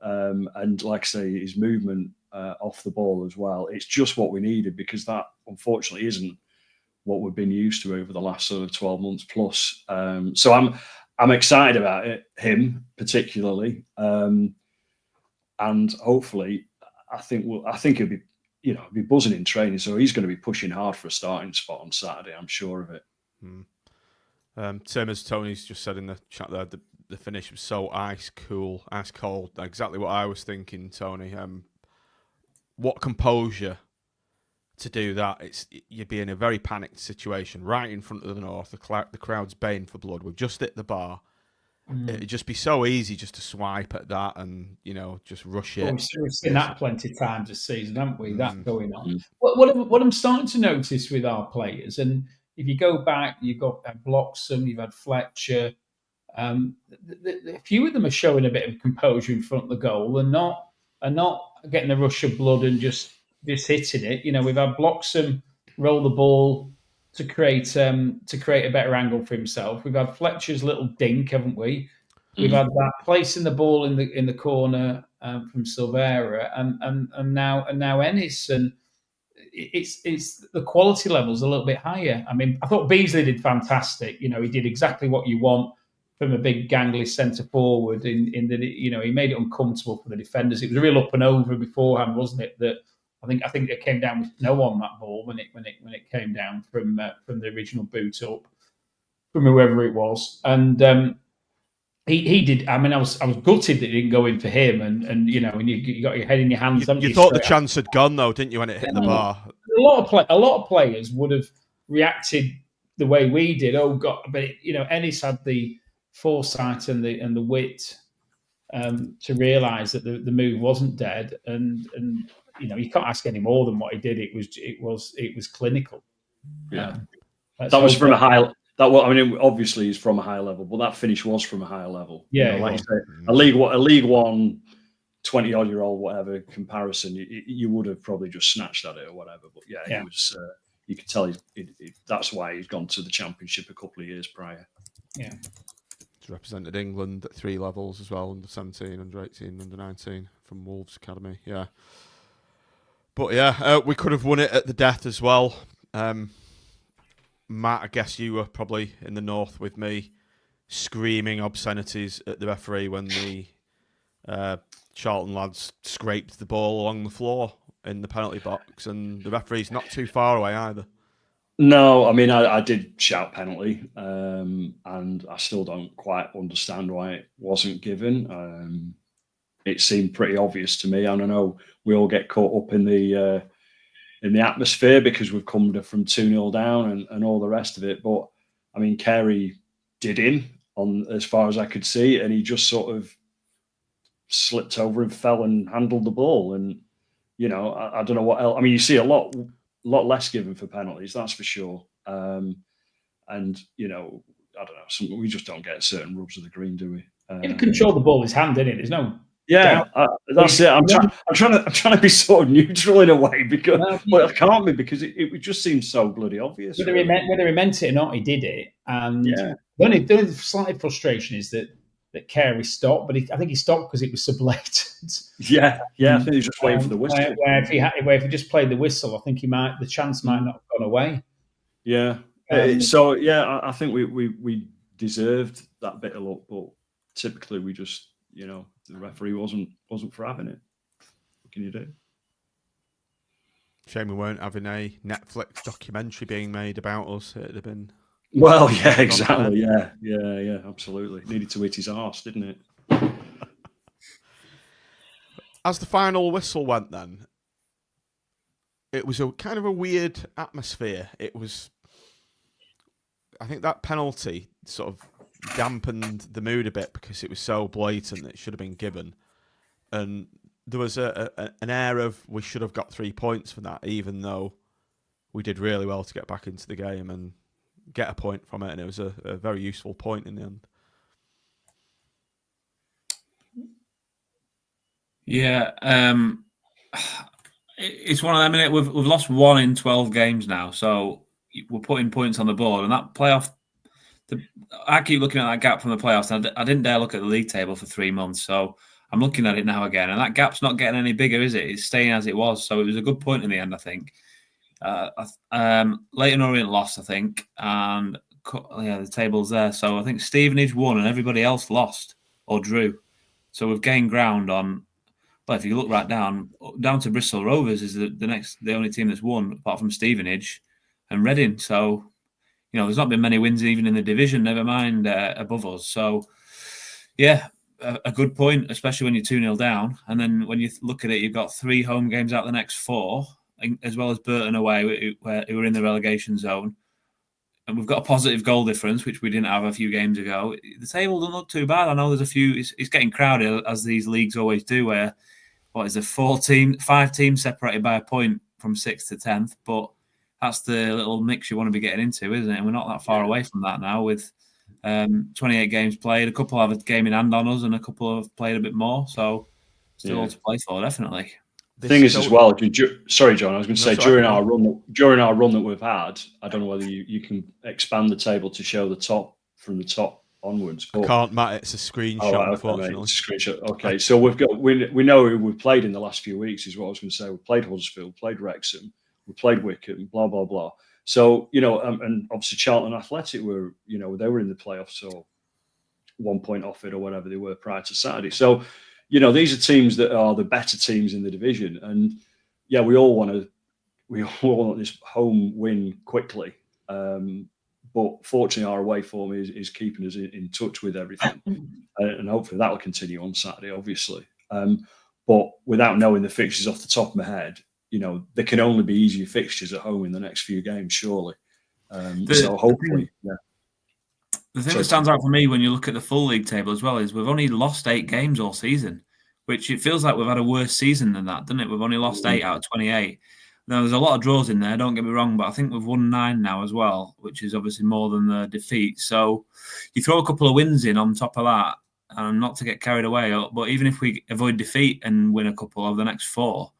and like I say, his movement off the ball as well. It's just what we needed, because that unfortunately isn't what we've been used to over the last sort of 12 months plus. So I'm excited about him particularly, and hopefully I think he'll be. Be buzzing in training, so he's going to be pushing hard for a starting spot on Saturday. I'm sure of it. Tim, as Tony's just said in the chat there, the finish was so ice cold. Exactly what I was thinking, Tony. What composure to do that. You'd be in a very panicked situation right in front of the North. The crowd's baying for blood. We've just hit the bar. It'd just be so easy just to swipe at that and, just rush it. We've seen that plenty of times this season, haven't we? That going on. What I'm starting to notice with our players, and if you go back, you've got Bloxham, you've had Fletcher. A few of them are showing a bit of composure in front of the goal and not getting a rush of blood and just hitting it. We've had Bloxham roll the ball to create a better angle for himself. We've had Fletcher's little dink, haven't we? We've had that placing the ball in the corner from Silera, and now Ennis, and it's the quality level's a little bit higher. I mean, I thought Beasley did fantastic. He did exactly what you want. from a big gangly centre forward in that he made it uncomfortable for the defenders. It was a real up and over beforehand, wasn't it? That I think it came down with no on that ball when it came down from the original boot up from whoever it was, and he did. I mean, I was gutted that it didn't go in for him, and you got your head in your hands. You thought the chance had gone though, didn't you, when it hit the bar? A lot of players would have reacted the way we did. Oh God! But Ennis had the foresight and the wit to realise that the move wasn't dead, and you can't ask any more than what he did. It was clinical. Yeah, that was from a high. Obviously, he's from a high level, but that finish was from a higher level. Yeah, like you say, a League One 20-odd-year-old whatever comparison, you would have probably just snatched at it or whatever. But it was. You could tell that's why he's gone to the Championship a couple of years prior. Yeah. He's represented England at 3 levels as well, under 17, under 18, under 19 from Wolves Academy. Yeah. But we could have won it at the death as well. Matt, I guess you were probably in the north with me, screaming obscenities at the referee when the Charlton lads scraped the ball along the floor in the penalty box, and the referee's not too far away either. No, I did shout penalty, and I still don't quite understand why it wasn't given. It seemed pretty obvious to me, and I know we all get caught up in the atmosphere because we've come from 2-0 down and all the rest of it. But Carey did him on as far as I could see, and he just sort of slipped over and fell and handled the ball. And I don't know what else. You see a lot less given for penalties, that's for sure. And I don't know. We just don't get certain rubs of the green, do we? He controlled the ball with his hand, didn't it? There's no. Yeah, that's it. I'm trying to be sort of neutral in a way because I can't be because it just seems so bloody obvious. Whether he meant it or not, he did it. And the only slight frustration is that Carey stopped, but I think he stopped because it was so blatant. Yeah. I think he was just waiting for the whistle. Where if he just played the whistle, I think the chance might not have gone away. Yeah. I think we deserved that bit of luck, but typically we just. The referee wasn't for having it. What can you do? Shame we weren't having a Netflix documentary being made about us. It'd have been. Well, yeah, exactly. Yeah, absolutely. Needed to hit his arse, didn't it? As the final whistle went, then it was a kind of a weird atmosphere. It was. I think that penalty sort of dampened the mood a bit because it was so blatant that it should have been given, and there was an air of we should have got 3 points for that, even though we did really well to get back into the game and get a point from it, and it was a very useful point in the end. Yeah, it's one of them. We've lost 1 in 12 games now, so we're putting points on the board, and that playoff. I keep looking at that gap from the playoffs. And I didn't dare look at the league table for 3 months, so I'm looking at it now again. And that gap's not getting any bigger, is it? It's staying as it was. So it was a good point in the end, I think. Leyton Orient lost, I think, and the table's there. So I think Stevenage won and everybody else lost or drew. So we've gained ground on. Well, if you look right down to Bristol Rovers is the only team that's won apart from Stevenage and Reading. So. There's not been many wins even in the division, never mind above us. So, a good point, especially when you're 2-0 down. And then when you look at it, you've got 3 home games out the next 4, as well as Burton away, who were in the relegation zone. And we've got a positive goal difference, which we didn't have a few games ago. The table doesn't look too bad. I know there's a few. It's getting crowded, as these leagues always do, where, 5 teams separated by a point from 6th to 10th, but that's the little mix you want to be getting into, isn't it? And we're not that far away from that now with 28 games played. A couple have a game in hand on us and a couple have played a bit more. So still all to play for, definitely. The thing is as well, sorry, John, I was going to say during our run that we've had, I don't know whether you can expand the table to show the top from the top onwards. But, I can't, Matt. It's a screenshot, unfortunately. It's a screenshot. Okay, so we know who we've played in the last few weeks is what I was going to say. We played Huddersfield, played Wrexham, we played Wickham, blah blah blah. So and obviously Charlton Athletic were they were in the playoffs. So 1 point off it or whatever they were prior to Saturday. So, these are teams that are the better teams in the division. And yeah, we all want this home win quickly. But fortunately, our away form is keeping us in touch with everything. And hopefully that will continue on Saturday, obviously. But without knowing the fixtures off the top of my head, there can only be easier fixtures at home in the next few games, surely. So hopefully, yeah. The thing that stands out for me when you look at the full league table as well is we've only lost 8 games all season, which it feels like we've had a worse season than that, doesn't it? We've only lost 8 out of 28. Now, there's a lot of draws in there, don't get me wrong, but I think we've won 9 now as well, which is obviously more than the defeat. So you throw a couple of wins in on top of that, and not to get carried away, but even if we avoid defeat and win a couple over the next 4,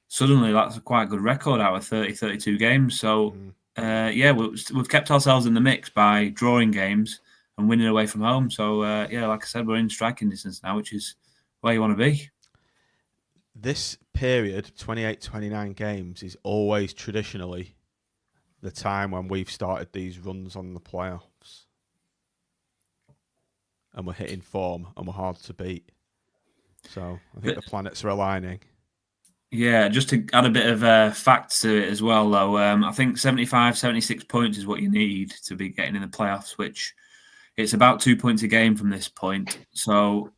suddenly that's a quite good record out of 30, 32 games. So, we've kept ourselves in the mix by drawing games and winning away from home. So, like I said, we're in striking distance now, which is where you want to be. This period, 28, 29 games, is always traditionally the time when we've started these runs on the playoffs. And we're hitting form and we're hard to beat. So I think the planets are aligning. Yeah, just to add a bit of facts to it as well, though, I think 75, 76 points is what you need to be getting in the playoffs, which it's about 2 points a game from this point. So,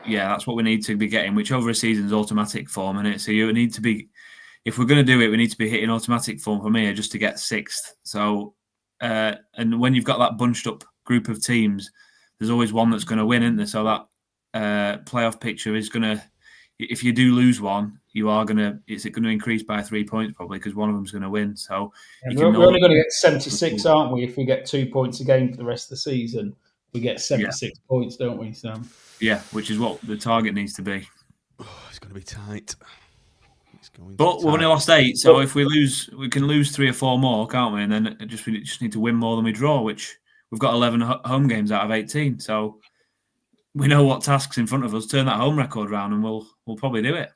yeah, that's what we need to be getting, which over a season is automatic form, isn't it? So you need to be, if we're going to do it, we need to be hitting automatic form from here just to get 6th. So, and when you've got that bunched up group of teams, there's always one that's going to win, isn't there? So that playoff picture is going to, if you do lose one, it's going to increase by 3 points probably because one of them's going to win. So we're only going to get 76, aren't we? If we get 2 points a game for the rest of the season, we get 76 points, don't we? So yeah, which is what the target needs to be. Oh, it's going to be tight. But we've only lost 8, so if we lose, we can lose 3 or 4 more, can't we? And then we just need to win more than we draw, which we've got 11 home games out of 18. So we know what tasks in front of us. Turn that home record round, and we'll probably do it.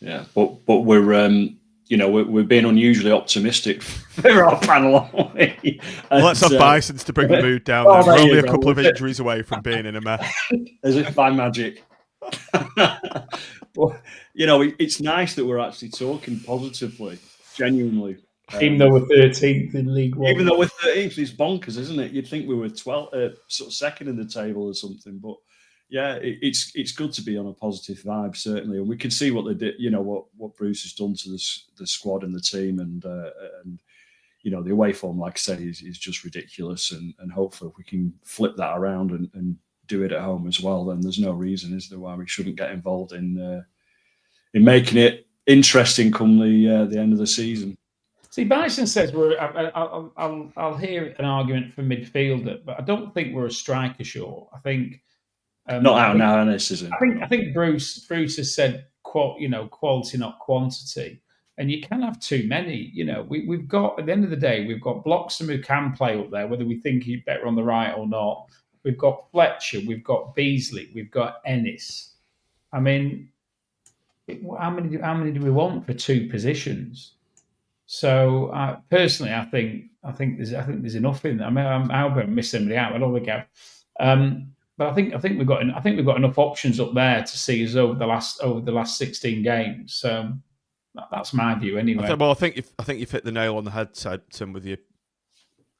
Yeah, but we're we're being unusually optimistic for our panel, aren't we? Well, let's have Bisons to bring the mood down. We're only a couple of injuries away from being in a mess. As if by magic. Well, it's nice that we're actually talking positively, genuinely. Even though we're 13th in League One. Even though we're 13th, it's bonkers, isn't it? You'd think we were 12th, sort of second in the table or something. But yeah, it's good to be on a positive vibe, certainly. And we can see what they did, what Bruce has done to the squad and the team. And the away form, like I say, is just ridiculous. And hopefully if we can flip that around and do it at home as well, then there's no reason, is there, why we shouldn't get involved in making it interesting come the end of the season. See, Bison says I'll hear an argument for midfielder, but I don't think we're a striker short. I think not out now, Ennis, is it? I think Bruce has said quality, not quantity, and you can have too many. We've got, at the end of the day, we've got Bloxham who can play up there, whether we think he's better on the right or not. We've got Fletcher, we've got Beasley, we've got Ennis. I mean, how many do we want for 2 positions? So personally, I think there's enough in there. I mean, I hope I haven't missed somebody out. I don't think I've. But I think we've got enough options up there to see us over the last 16 games. So that's my view, anyway. I think you've hit the nail on the head, Tim. With you,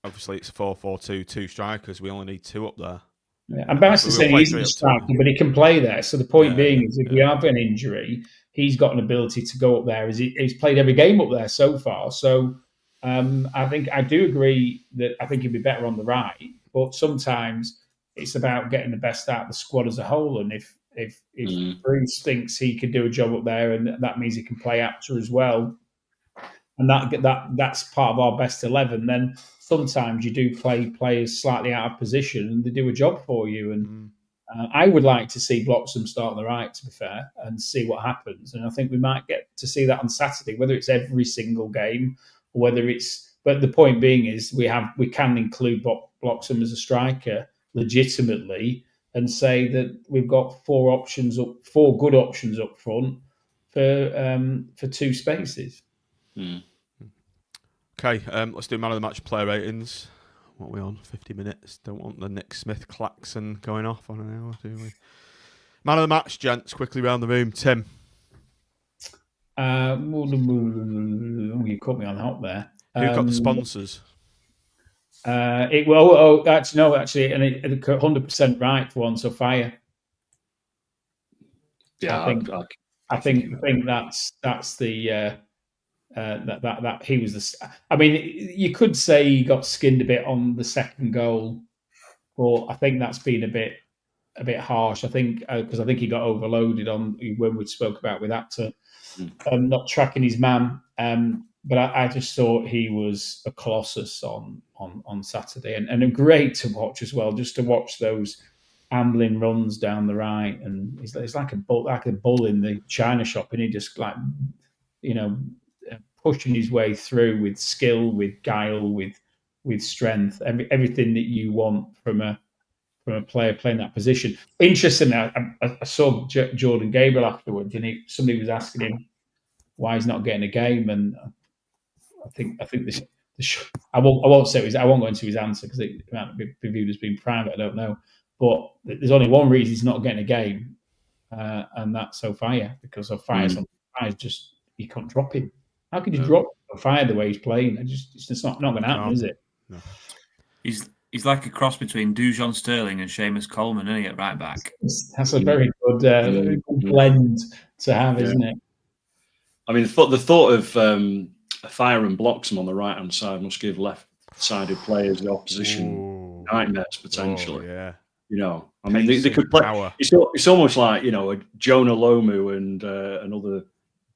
obviously it's a 4-4-2, 2 strikers. We only need 2 up there. Yeah. And Bassett saying he's a striker, but he can play there. So the point being is, if we have an injury, he's got an ability to go up there. He's played every game up there so far. So I do agree that I think he'd be better on the right. But sometimes it's about getting the best out of the squad as a whole. And if Bruce thinks he could do a job up there, and that means he can play after as well, and that's part of our best 11, then sometimes you do play players slightly out of position and they do a job for you. And I would like to see Bloxham start on the right, to be fair, and see what happens. And I think we might get to see that on Saturday, whether it's every single game or whether it's. But the point being is we can include Bloxham as a striker legitimately and say that we've got 4 good options up front for 2 spaces. Okay, let's do man of the match player ratings. What are we on? 50 minutes. Don't want the Nick Smith klaxon going off on an hour, do we? Man of the match, gents. Quickly round the room. Tim. You caught me on the hop there. Who got the sponsors? Actually, and it 100% right for one. So fire. Yeah, I think that's the that he was the. I mean, you could say he got skinned a bit on the second goal, but I think that's been a bit harsh. I think because I think he got overloaded on when we spoke about with Actor not tracking his man. But I just thought he was a colossus on Saturday, and great to watch as well. Just to watch those ambling runs down the right, and it's like a bull in the china shop, and he just pushing his way through with skill, with guile, with strength, everything that you want from a player playing that position. Interestingly, I saw Jordan Gabriel afterwards, and somebody was asking him why he's not getting a game, and I think this. I won't go into his answer because it might be viewed as being private. I don't know, but there's only one reason he's not getting a game, and that's Sophia, because Sophia's just you can't drop him. How could you drop Sophia the way he's playing? It's just not going to happen, is it? No. He's like a cross between Dujon Sterling and Seamus Coleman, isn't he, at right back? That's a very good blend to have, isn't it? I mean, the thought of Fire and Bloxham on the right-hand side must give left-sided players the opposition nightmares, potentially. Yeah. I mean, they could play. Power. It's almost like, a Jonah Lomu and another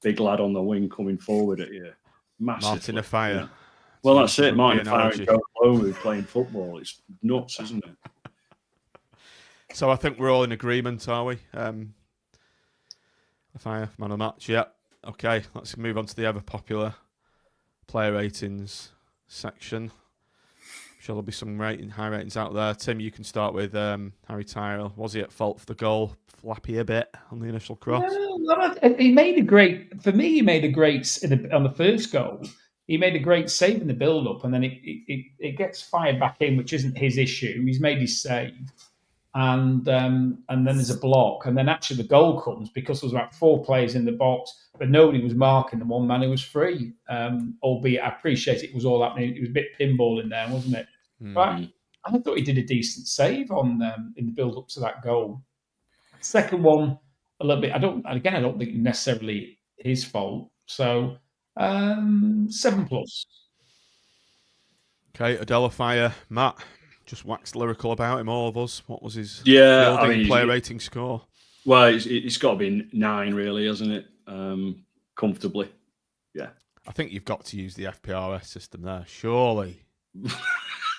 big lad on the wing coming forward at you. Massive. Martin Afire. Well, that's it. Martin Afire and Jonah Lomu playing football. It's nuts, isn't it? So I think we're all in agreement, are we? Afire, man of the match, yeah. Okay, let's move on to the ever-popular player ratings section. I'm sure there'll be some high ratings out there. Tim, you can start with Harry Tyrrell. Was he at fault for the goal? Flappy a bit on the initial cross? He made a great on the first goal. He made a great save in the build-up, and then it gets fired back in, which isn't his issue. He's made his save. And then there's a block, and then actually the goal comes because there was about 4 players in the box, but nobody was marking the one man who was free. Albeit, I appreciate it was all happening. It was a bit pinball in there, wasn't it? Mm-hmm. But I thought he did a decent save on in the build up to that goal. Second one, a little bit. I don't think necessarily his fault. So 7+. Okay, Adela Fire, Matt. Just waxed lyrical about him, all of us. What was his player rating score? Well, it's got to be 9, really, hasn't it? Comfortably, yeah. I think you've got to use the FPRS system there, surely.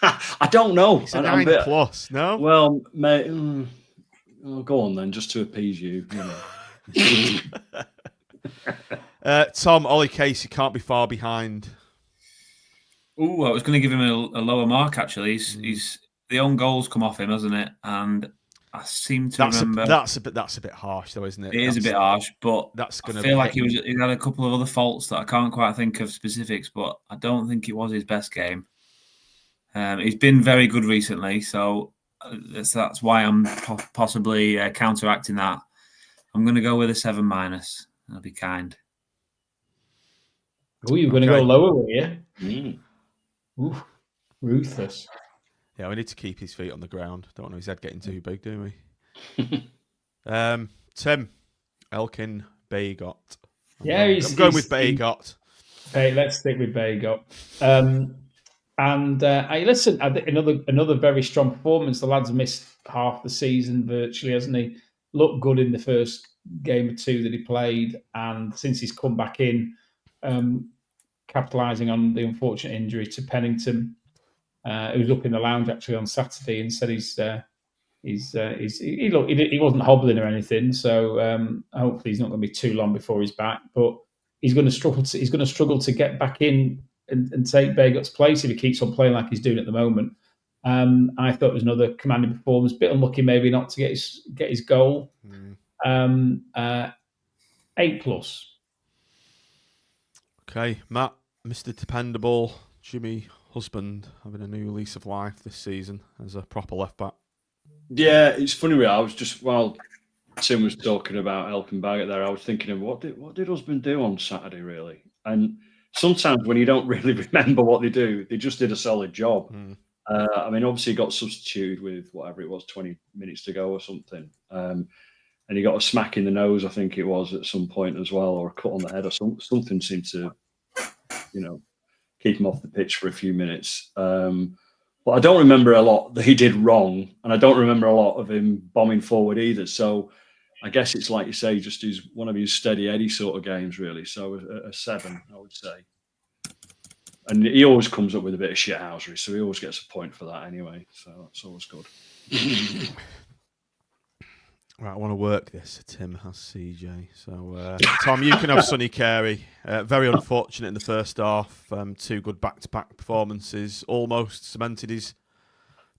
I don't know. It's a 9+, no? Well, mate, go on then, just to appease you. Tom, Ollie Casey can't be far behind. I was going to give him a lower mark, actually. He's the own goals come off him, hasn't it? And I seem to remember that's a bit harsh, though, isn't it? It is a bit harsh, but I feel like he had a couple of other faults that I can't quite think of specifics, but I don't think it was his best game. He's been very good recently, so that's why I'm possibly counteracting that. I'm going to go with a 7-. I'll be kind. Oh, you were going to go lower, were you? Ooh, ruthless. Yeah, we need to keep his feet on the ground. Don't want his head getting too big, do we? Tim, Elkin Baygot. I'm going with Baygot. Hey, let's stick with Baygot. Listen, I think another very strong performance. The lad's missed half the season virtually, hasn't he? Looked good in the first game or 2 that he played, and since he's come back in, capitalising on the unfortunate injury to Pennington, who was up in the lounge actually on Saturday and said he wasn't hobbling or anything. So hopefully he's not going to be too long before he's back. But he's going to struggle to get back in and take Baygot's place if he keeps on playing like he's doing at the moment. I thought it was another commanding performance. Bit unlucky maybe not to get his goal. 8+. Okay, Matt, Mr. Dependable, Jimmy husband having a new lease of life this season as a proper left back. Yeah, it's funny. I was just while Tim was talking about helping Baggett there, I was thinking of what did husband do on Saturday really? And sometimes when you don't really remember what they do, they just did a solid job. I mean, obviously he got substituted with whatever it was, 20 minutes to go or something. And he got a smack in the nose, I think it was, at some point as well, or a cut on the head or something seemed to, keep him off the pitch for a few minutes. But I don't remember a lot that he did wrong, and I don't remember a lot of him bombing forward either. So I guess it's like you say, just one of his steady Eddie sort of games, really. So a 7, I would say. And he always comes up with a bit of shithousery, so he always gets a point for that anyway. So that's always good. Right, I want to work this. Tim has CJ. So, Tom, you can have Sonny Carey. Very unfortunate in the first half. 2 good back-to-back performances. Almost cemented his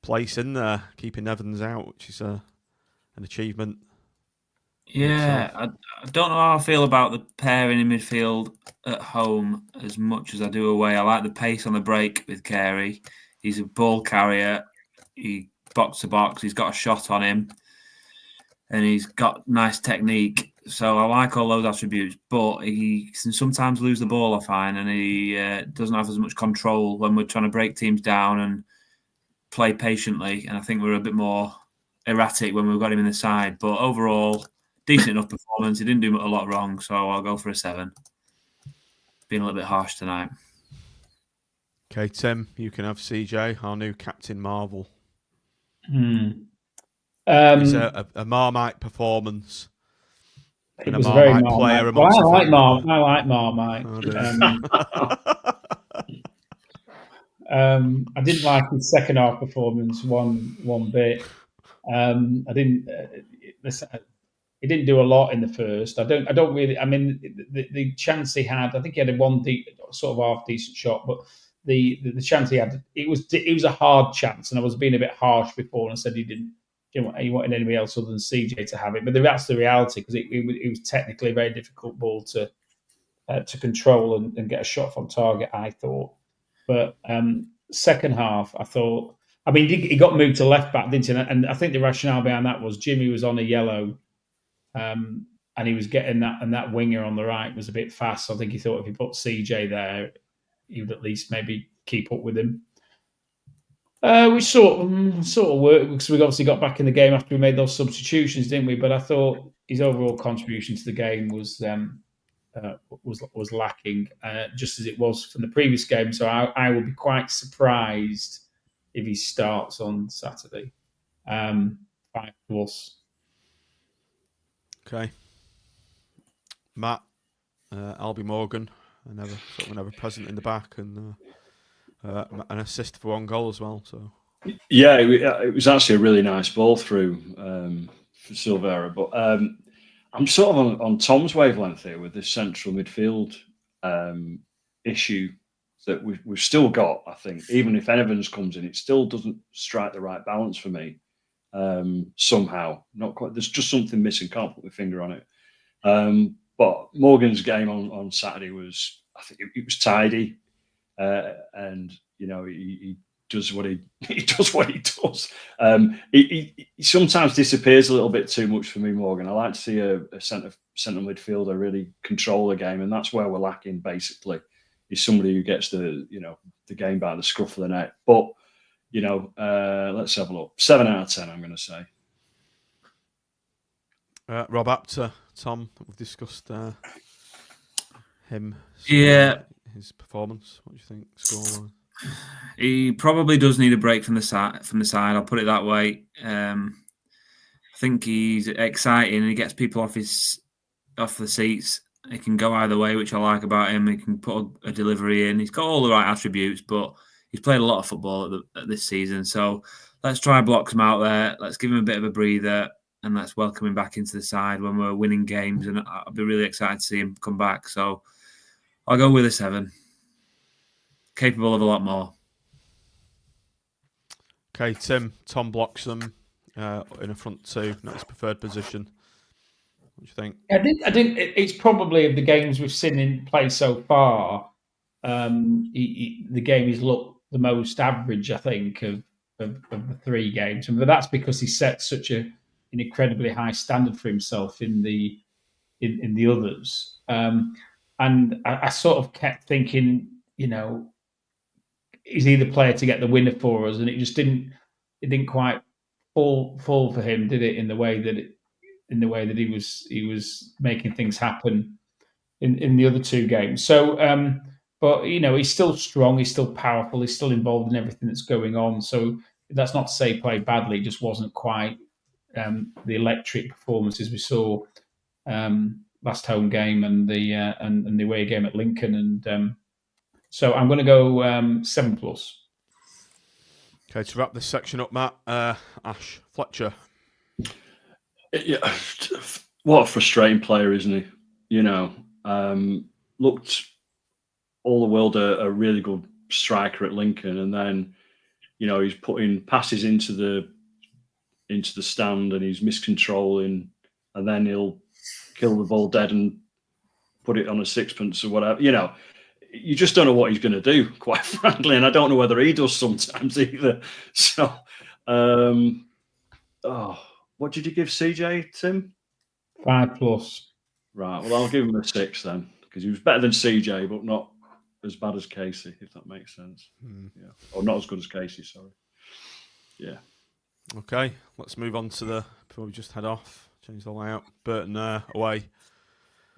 place in there, keeping Evans out, which is an achievement. Yeah, I don't know how I feel about the pairing in midfield at home as much as I do away. I like the pace on the break with Carey. He's a ball carrier. He box to box. He's got a shot on him. And he's got nice technique. So I like all those attributes. But he can sometimes lose the ball, I find. And he doesn't have as much control when we're trying to break teams down and play patiently. And I think we're a bit more erratic when we've got him in the side. But overall, decent enough performance. He didn't do a lot wrong. So I'll go for a 7. Being a little bit harsh tonight. Okay, Tim, you can have CJ, our new Captain Marvel. It's a Marmite performance. It was a very Marmite player. Well, I like Marmite. I didn't like his second half performance one bit. I didn't. He didn't do a lot in the first. I don't really. I mean, the chance he had, I think he had one sort of half decent shot, but the chance he had, it was a hard chance, and I was being a bit harsh before and said he wanted anybody else other than CJ to have it, but that's the reality because it was technically a very difficult ball to control and get a shot from target. I thought, but second half, I thought. I mean, he got moved to left back, didn't he? And I think the rationale behind that was Jimmy was on a yellow, and he was getting that, and that winger on the right was a bit fast. So I think he thought if he put CJ there, he would at least maybe keep up with him. We sort of worked because we obviously got back in the game after we made those substitutions, didn't we? But I thought his overall contribution to the game was lacking, just as it was from the previous game. So I will be quite surprised if he starts on Saturday. 5+. Okay, Matt, Albie Morgan, another present in the back and. An assist for 1 goal as well. So yeah, it was actually a really nice ball through for Silera. But I'm sort of on Tom's wavelength here with this central midfield issue that we've still got. I think even if Evans comes in, it still doesn't strike the right balance for me. Somehow, not quite. There's just something missing. Can't put my finger on it. But Morgan's game on Saturday was, I think, it was tidy. And he does what he does. He sometimes disappears a little bit too much for me, Morgan. I like to see a centre midfielder really control the game, and that's where we're lacking. Basically, is somebody who gets the game by the scruff of the neck. But let's have a look. 7 out of 10, I'm going to say. Rob Apter, Tom, we've discussed him. Yeah. His performance. What do you think? Score? He probably does need a break from the side. I'll put it that way. I think he's exciting and he gets people off the seats. He can go either way, which I like about him. He can put a delivery in. He's got all the right attributes, but he's played a lot of football at this season. So let's try and block him out there. Let's give him a bit of a breather and let's welcome him back into the side when we're winning games. And I'll be really excited to see him come back. So I'll go with a 7. Capable of a lot more. Okay, Tim. Tom blocks them in a front 2, not his preferred position. What do you think? I think it's probably of the games we've seen in play so far. The game has looked the most average, I think, of the 3 games, but that's because he set such an incredibly high standard for himself in the others. And I sort of kept thinking, is he the player to get the winner for us? And it just didn't quite fall for him, did it? In the way that he was making things happen in the other 2 games. So, but he's still strong, he's still powerful, he's still involved in everything that's going on. So that's not to say he played badly; it just wasn't quite the electric performances we saw last home game and the away game at Lincoln. And so I'm going to go 7+. Okay, to wrap this section up, Matt, Ash Fletcher. Yeah, what a frustrating player, isn't he? Looked all the world a really good striker at Lincoln, and then he's putting passes into the stand and he's miscontrolling, and then he'll kill the ball dead and put it on a sixpence or whatever. You just don't know what he's going to do, quite frankly, and I don't know whether he does sometimes either. So, what did you give CJ, Tim? 5+. Right. Well, I'll give him a 6 then, because he was better than CJ, but not as bad as Casey, if that makes sense. Yeah. Or not as good as Casey, sorry. Yeah. Okay, let's move on to before we just head off, change the layout. Burton away.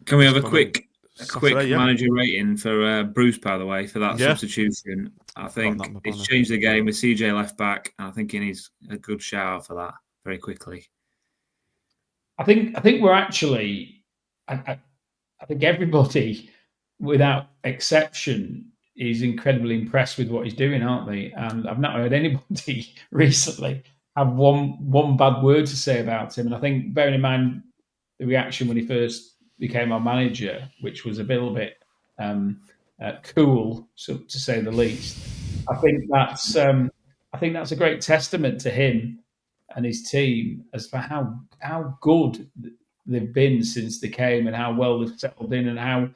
Can we have a quick Saturday, manager rating for Bruce, by the way, for that substitution? I think it's changed the game with CJ left back, and I think he needs a good shout out for that very quickly. I think we're actually. I think everybody, without exception, is incredibly impressed with what he's doing, aren't they? And I've not heard anybody recently have one bad word to say about him. And I think, bearing in mind the reaction when he first became our manager, which was a little bit cool, to say the least, I think that's a great testament to him and his team as for how good they've been since they came, and how well they've settled in, and how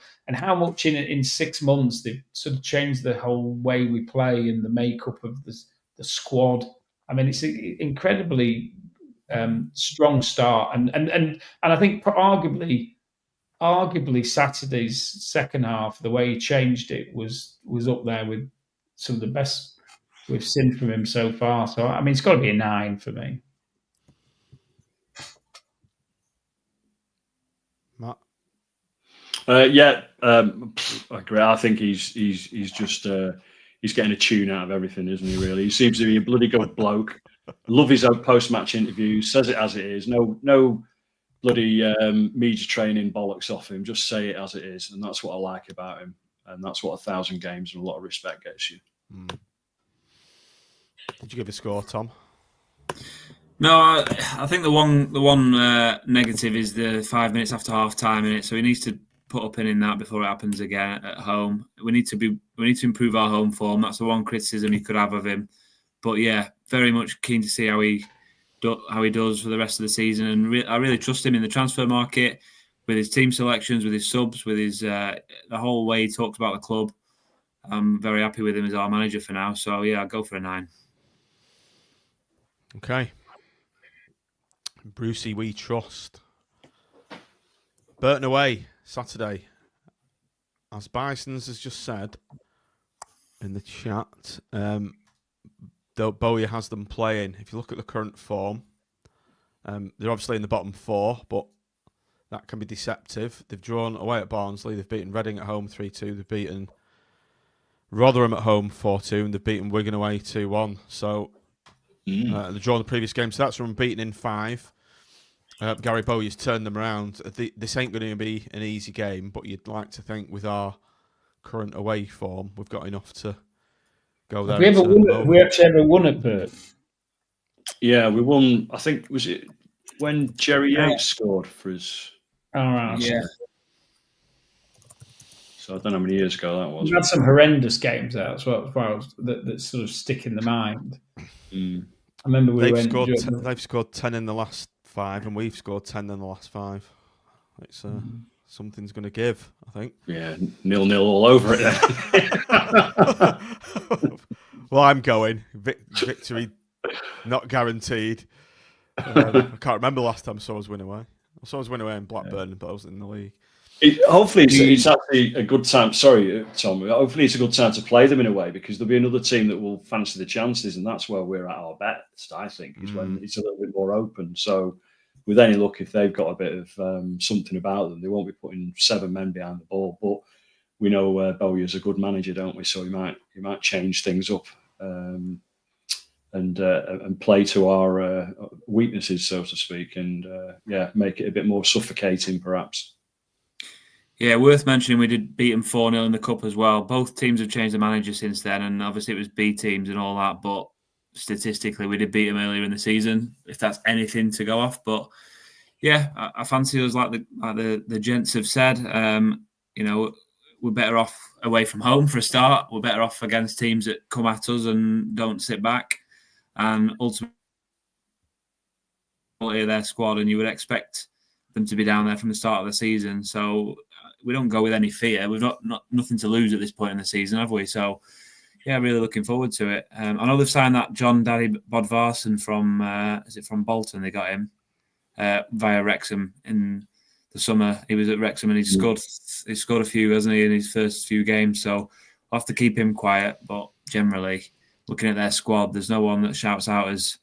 much in 6 months they've sort of changed the whole way we play and the makeup of the squad. I mean, it's an incredibly strong start, and I think arguably Saturday's second half, the way he changed it was up there with some of the best we've seen from him so far. So I mean, it's got to be a 9 for me. Matt? I agree. I think he's just he's getting a tune out of everything, isn't he? Really, he seems to be a bloody good bloke. Love his own post-match interviews. Says it as it is. No bloody media training bollocks off him. Just say it as it is, and that's what I like about him. And that's what 1,000 games and a lot of respect gets you. Did you give a score, Tom? No, I think the one negative is the 5 minutes after half time in it. So he needs to put a pin in that before it happens again at home. We need to improve our home form. That's the one criticism you could have of him. But yeah, very much keen to see how he does for the rest of the season. And I really trust him in the transfer market, with his team selections, with his subs, with his the whole way he talks about the club. I'm very happy with him as our manager for now. So yeah, I'll go for a 9. Okay. Brucey, we trust. Burton away, Saturday. As Bisons has just said in the chat, Bowyer has them playing. If you look at the current form, they're obviously in the bottom 4, but that can be deceptive. They've drawn away at Barnsley. They've beaten Reading at home 3-2. They've beaten Rotherham at home 4-2. And they've beaten Wigan away 2-1. So they've drawn the previous game. So that's unbeaten in 5. Gary Bowyer's turned them around. This ain't going to be an easy game, but you'd like to think with our current away form, we've got enough to go there. We actually ever won at Burton? Yeah, we won. I think, was it when Jerry Yates scored for us? All right. Yeah. So I don't know how many years ago that was. We had some horrendous games there as well that sort of stick in the mind. I remember they've scored 10 in the last 5, and we've scored 10 in the last 5. It's something's going to give, I think. Yeah, 0-0 all over it then. Well, I'm going. Victory not guaranteed. I can't remember the last time I saw us win away. I saw us win away in Blackburn, but I was in the league. Hopefully, it's actually a good time. Sorry, Tom. Hopefully, it's a good time to play them in a way, because there'll be another team that will fancy the chances, and that's where we're at our best, I think, is when it's a little bit more open. So, with any luck, if they've got a bit of something about them, they won't be putting 7 men behind the ball. But we know Bowyer's a good manager, don't we? So he might change things up and play to our weaknesses, so to speak, and make it a bit more suffocating, perhaps. Yeah, worth mentioning, we did beat them 4-0 in the Cup as well. Both teams have changed the manager since then, and obviously it was B teams and all that, but statistically we did beat them earlier in the season, if that's anything to go off. But yeah, I fancy us, like the gents have said. We're better off away from home for a start. We're better off against teams that come at us and don't sit back. And ultimately, their squad, and you would expect them to be down there from the start of the season. So we don't go with any fear. We've not nothing to lose at this point in the season, have we? So yeah, really looking forward to it. I know they've signed that John Daddy Bodvarsson from Bolton. They got him via Wrexham in the summer. He was at Wrexham and he scored a few, hasn't he, in his first few games. So I'll have to keep him quiet. But generally, looking at their squad, there's no one that shouts out as,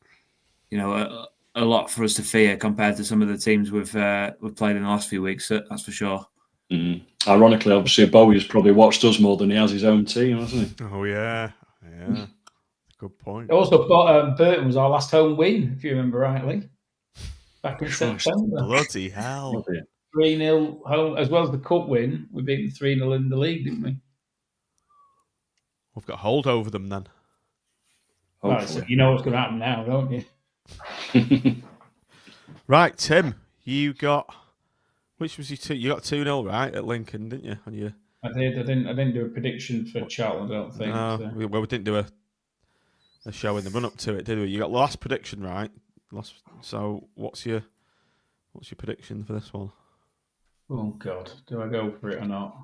a lot for us to fear compared to some of the teams we've played in the last few weeks. So that's for sure. Mm. Ironically, obviously, Bowie's probably watched us more than he has his own team, hasn't he? Oh yeah. Good point. Also, Burton was our last home win, if you remember rightly, back in September. Bloody hell! 3-0 home, as well as the cup win. We beat them 3-0 in the league, didn't we? We've got hold over them then. Right, you know what's going to happen now, don't you? Right, Tim, you got. Which was your two? You got 2-0 right at Lincoln, didn't you? On your... I did. I didn't do a prediction for Charlton, I don't think. No, so. we didn't do a show in the run up to it, did we? You got the last prediction right. So what's your prediction for this one? Oh God, do I go for it or not?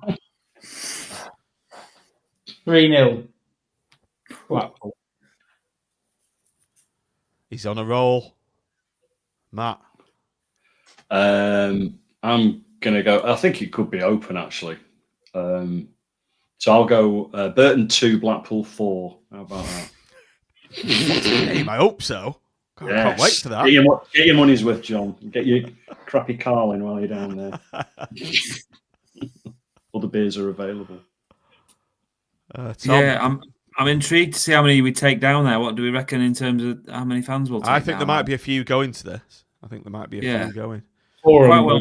3-0. Blackpool. He's on a roll. Matt. I'm going to go. I think it could be open, actually. So I'll go Burton 2, Blackpool 4. How about that? I hope so. God, yes. I can't wait for that. Get your money's worth, John. Get your crappy Carling while you're down there. Other beers are available. I'm intrigued to see how many we take down there. What do we reckon in terms of how many fans will take I think down there might be a few going to this. I think there might be a few going. Quite well.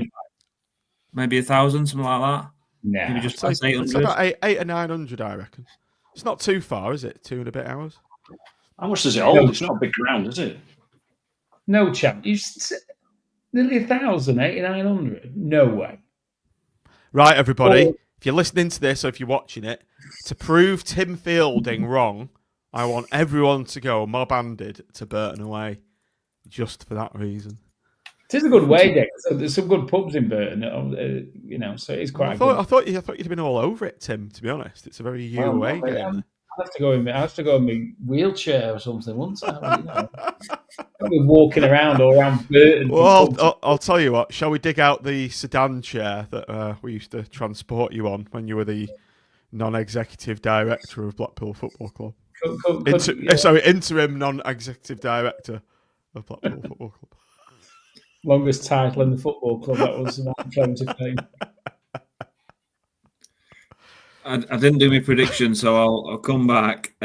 Maybe 1,000, something like that. Nah. Maybe just it's 800. About 8 or 900, I reckon. It's not too far, is it? 2 and a bit hours. How much does it hold? It's not a big ground, is it? No chance. Nearly 1,000, 8 or 900. No way. Right, everybody. If you're listening to this or if you're watching it, to prove Tim Fielding wrong, I want everyone to go mob-handed to Burton away, just for that reason. It is a good way, Dick. So there's some good pubs in Burton, so it is quite. I thought you'd have been all over it, Tim. To be honest, it's a very away game. I have to go in my wheelchair or something, wouldn't I? I'll be walking around all around Burton. Well, I'll tell you what. Shall we dig out the sedan chair that we used to transport you on when you were the non-executive director of Blackpool Football Club? Interim non-executive director of Blackpool Football Club. Longest title in the football club. That was an claim to fame. I didn't do my prediction, so I'll come back.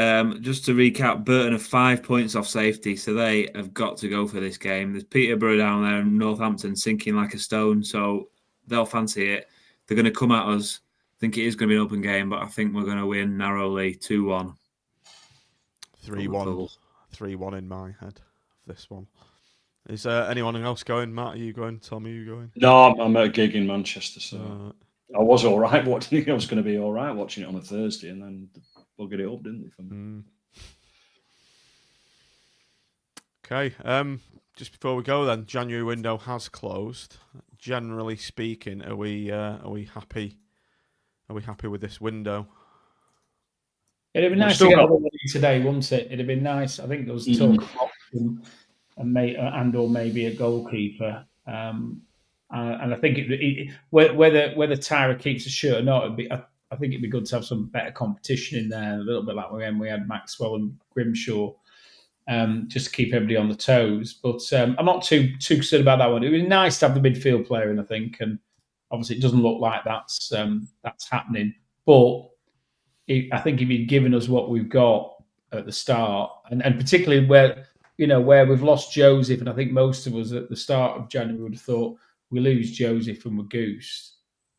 Just to recap, Burton are 5 points off safety, so they have got to go for this game. There's Peterborough down there and Northampton sinking like a stone, so they'll fancy it. They're going to come at us. I think it is going to be an open game, but I think we're going to win narrowly 2-1. 3-1. 3-1 in my head, this one. Is anyone else going? Matt, are you going? Tom, are you going? No, I'm at a gig in Manchester, so I was all right watching it. I was going to be all right watching it on a Thursday, and then buggered it up, didn't they? Okay. just before we go, then, January window has closed. Generally speaking, are we happy? Are we happy with this window? It'd be nice to get all the money today, wouldn't it? It'd have been nice. I think there was talk of option and or maybe a goalkeeper. And I think whether Tyra keeps a shirt or not, I think it'd be good to have some better competition in there. A little bit like when we had Maxwell and Grimshaw, just to keep everybody on the toes. But I'm not too concerned about that one. It would be nice to have the midfield player in, I think, and obviously it doesn't look like that's happening. But I think if you'd given us what we've got at the start, and particularly where we've lost Joseph, and I think most of us at the start of January would have thought we lose Joseph and we're goosed.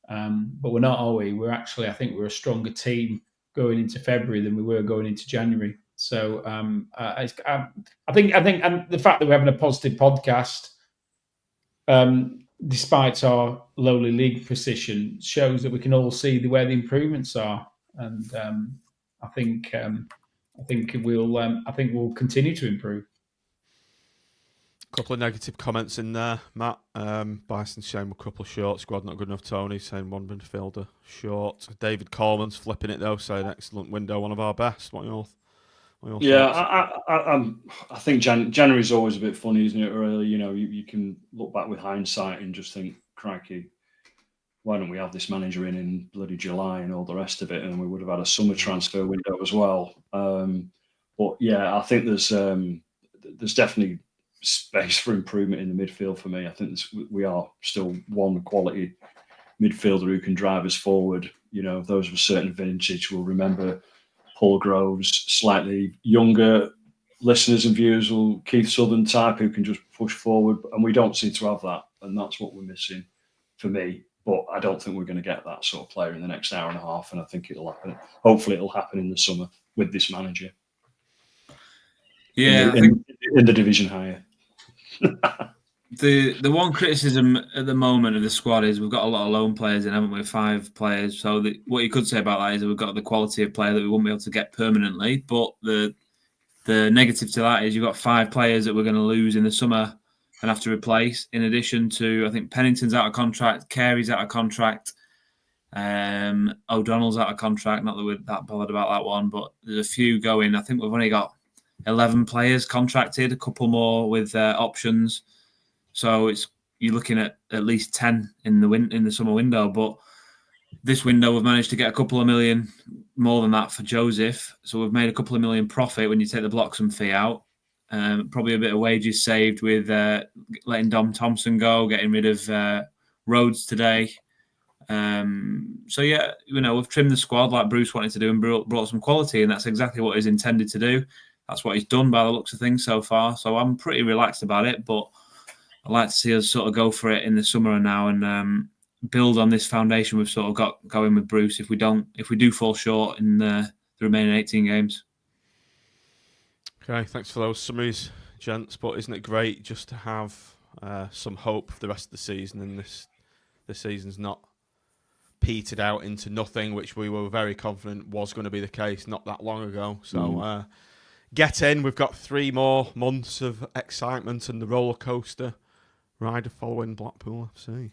But we're not, are we? We're actually, I think we're a stronger team going into February than we were going into January. So I think, and the fact that we're having a positive podcast, despite our lowly league position, shows that we can all see where the improvements are. And I think we'll continue to improve. A couple of negative comments in there, Matt. Bison saying a couple short, squad not good enough. Tony saying one midfielder short. David Coleman's flipping it though, saying excellent window, one of our best. What are your thoughts? I think January's always a bit funny, isn't it? Really, you can look back with hindsight and just think, crikey, why don't we have this manager in bloody July and all the rest of it, and we would have had a summer transfer window as well. But yeah, I think there's definitely space for improvement in the midfield for me. I think we are still one quality midfielder who can drive us forward. Those of a certain vintage will remember Paul Groves. Slightly younger listeners and viewers will Keith Southern type who can just push forward, and we don't seem to have that, and that's what we're missing for me. But I don't think we're going to get that sort of player in the next hour and a half, and I think it'll happen. Hopefully it'll happen in the summer with this manager. Yeah, in the division higher. The one criticism at the moment of the squad is we've got a lot of loan players in, haven't we? 5 players. So what you could say about that is that we've got the quality of player that we won't be able to get permanently. But the negative to that is you've got 5 players that we're going to lose in the summer and have to replace. In addition to, I think Pennington's out of contract, Carey's out of contract, O'Donnell's out of contract. Not that we're that bothered about that one, but there's a few going. I think we've only got 11 players contracted, a couple more with options. So you're looking at least 10 in the summer window. But this window we've managed to get a couple of million more than that for Joseph. So we've made a couple of million profit when you take the Bloxham fee out. Probably a bit of wages saved with letting Dom Thompson go, getting rid of Rhodes today. So yeah, we've trimmed the squad like Bruce wanted to do and brought some quality, and that's exactly what he's intended to do. That's what he's done by the looks of things so far. So I'm pretty relaxed about it, but I'd like to see us sort of go for it in the summer now and build on this foundation we've sort of got going with Bruce. If we do fall short in the remaining 18 games. Okay, thanks for those summaries, gents. But isn't it great just to have some hope for the rest of the season, and this season's not petered out into nothing, which we were very confident was going to be the case not that long ago. So get in. We've got 3 more months of excitement and the roller coaster ride following Blackpool FC.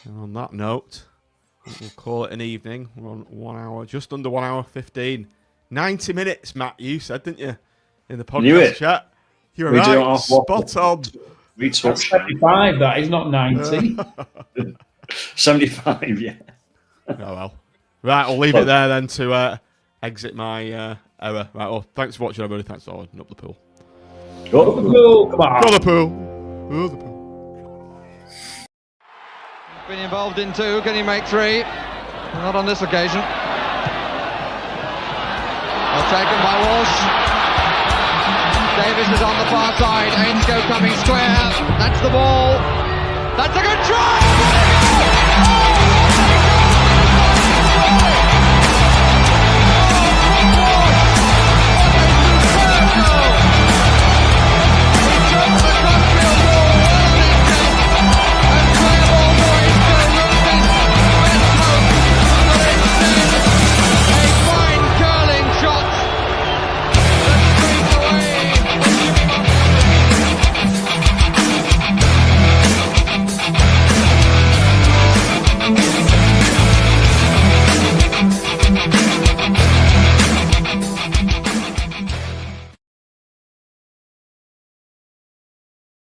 And on that note, we'll call it an evening. We're on 1 hour, just under 1 hour 15. 90 minutes, Matt, you said, didn't you? In the podcast chat. You were right. Spot on. That's 75, that is not 90. 75, yeah. Oh, well. Right, I'll leave it there then to exit my error. Right, well, thanks for watching, everybody. Thanks for all. Up the pool. Go the pool. Come on. Go the pool. Go the pool. Been involved in 2. Can he make 3? Not on this occasion. Well taken by Walsh. Davis is on the far side. Ainscough coming square. That's the ball. That's a goal!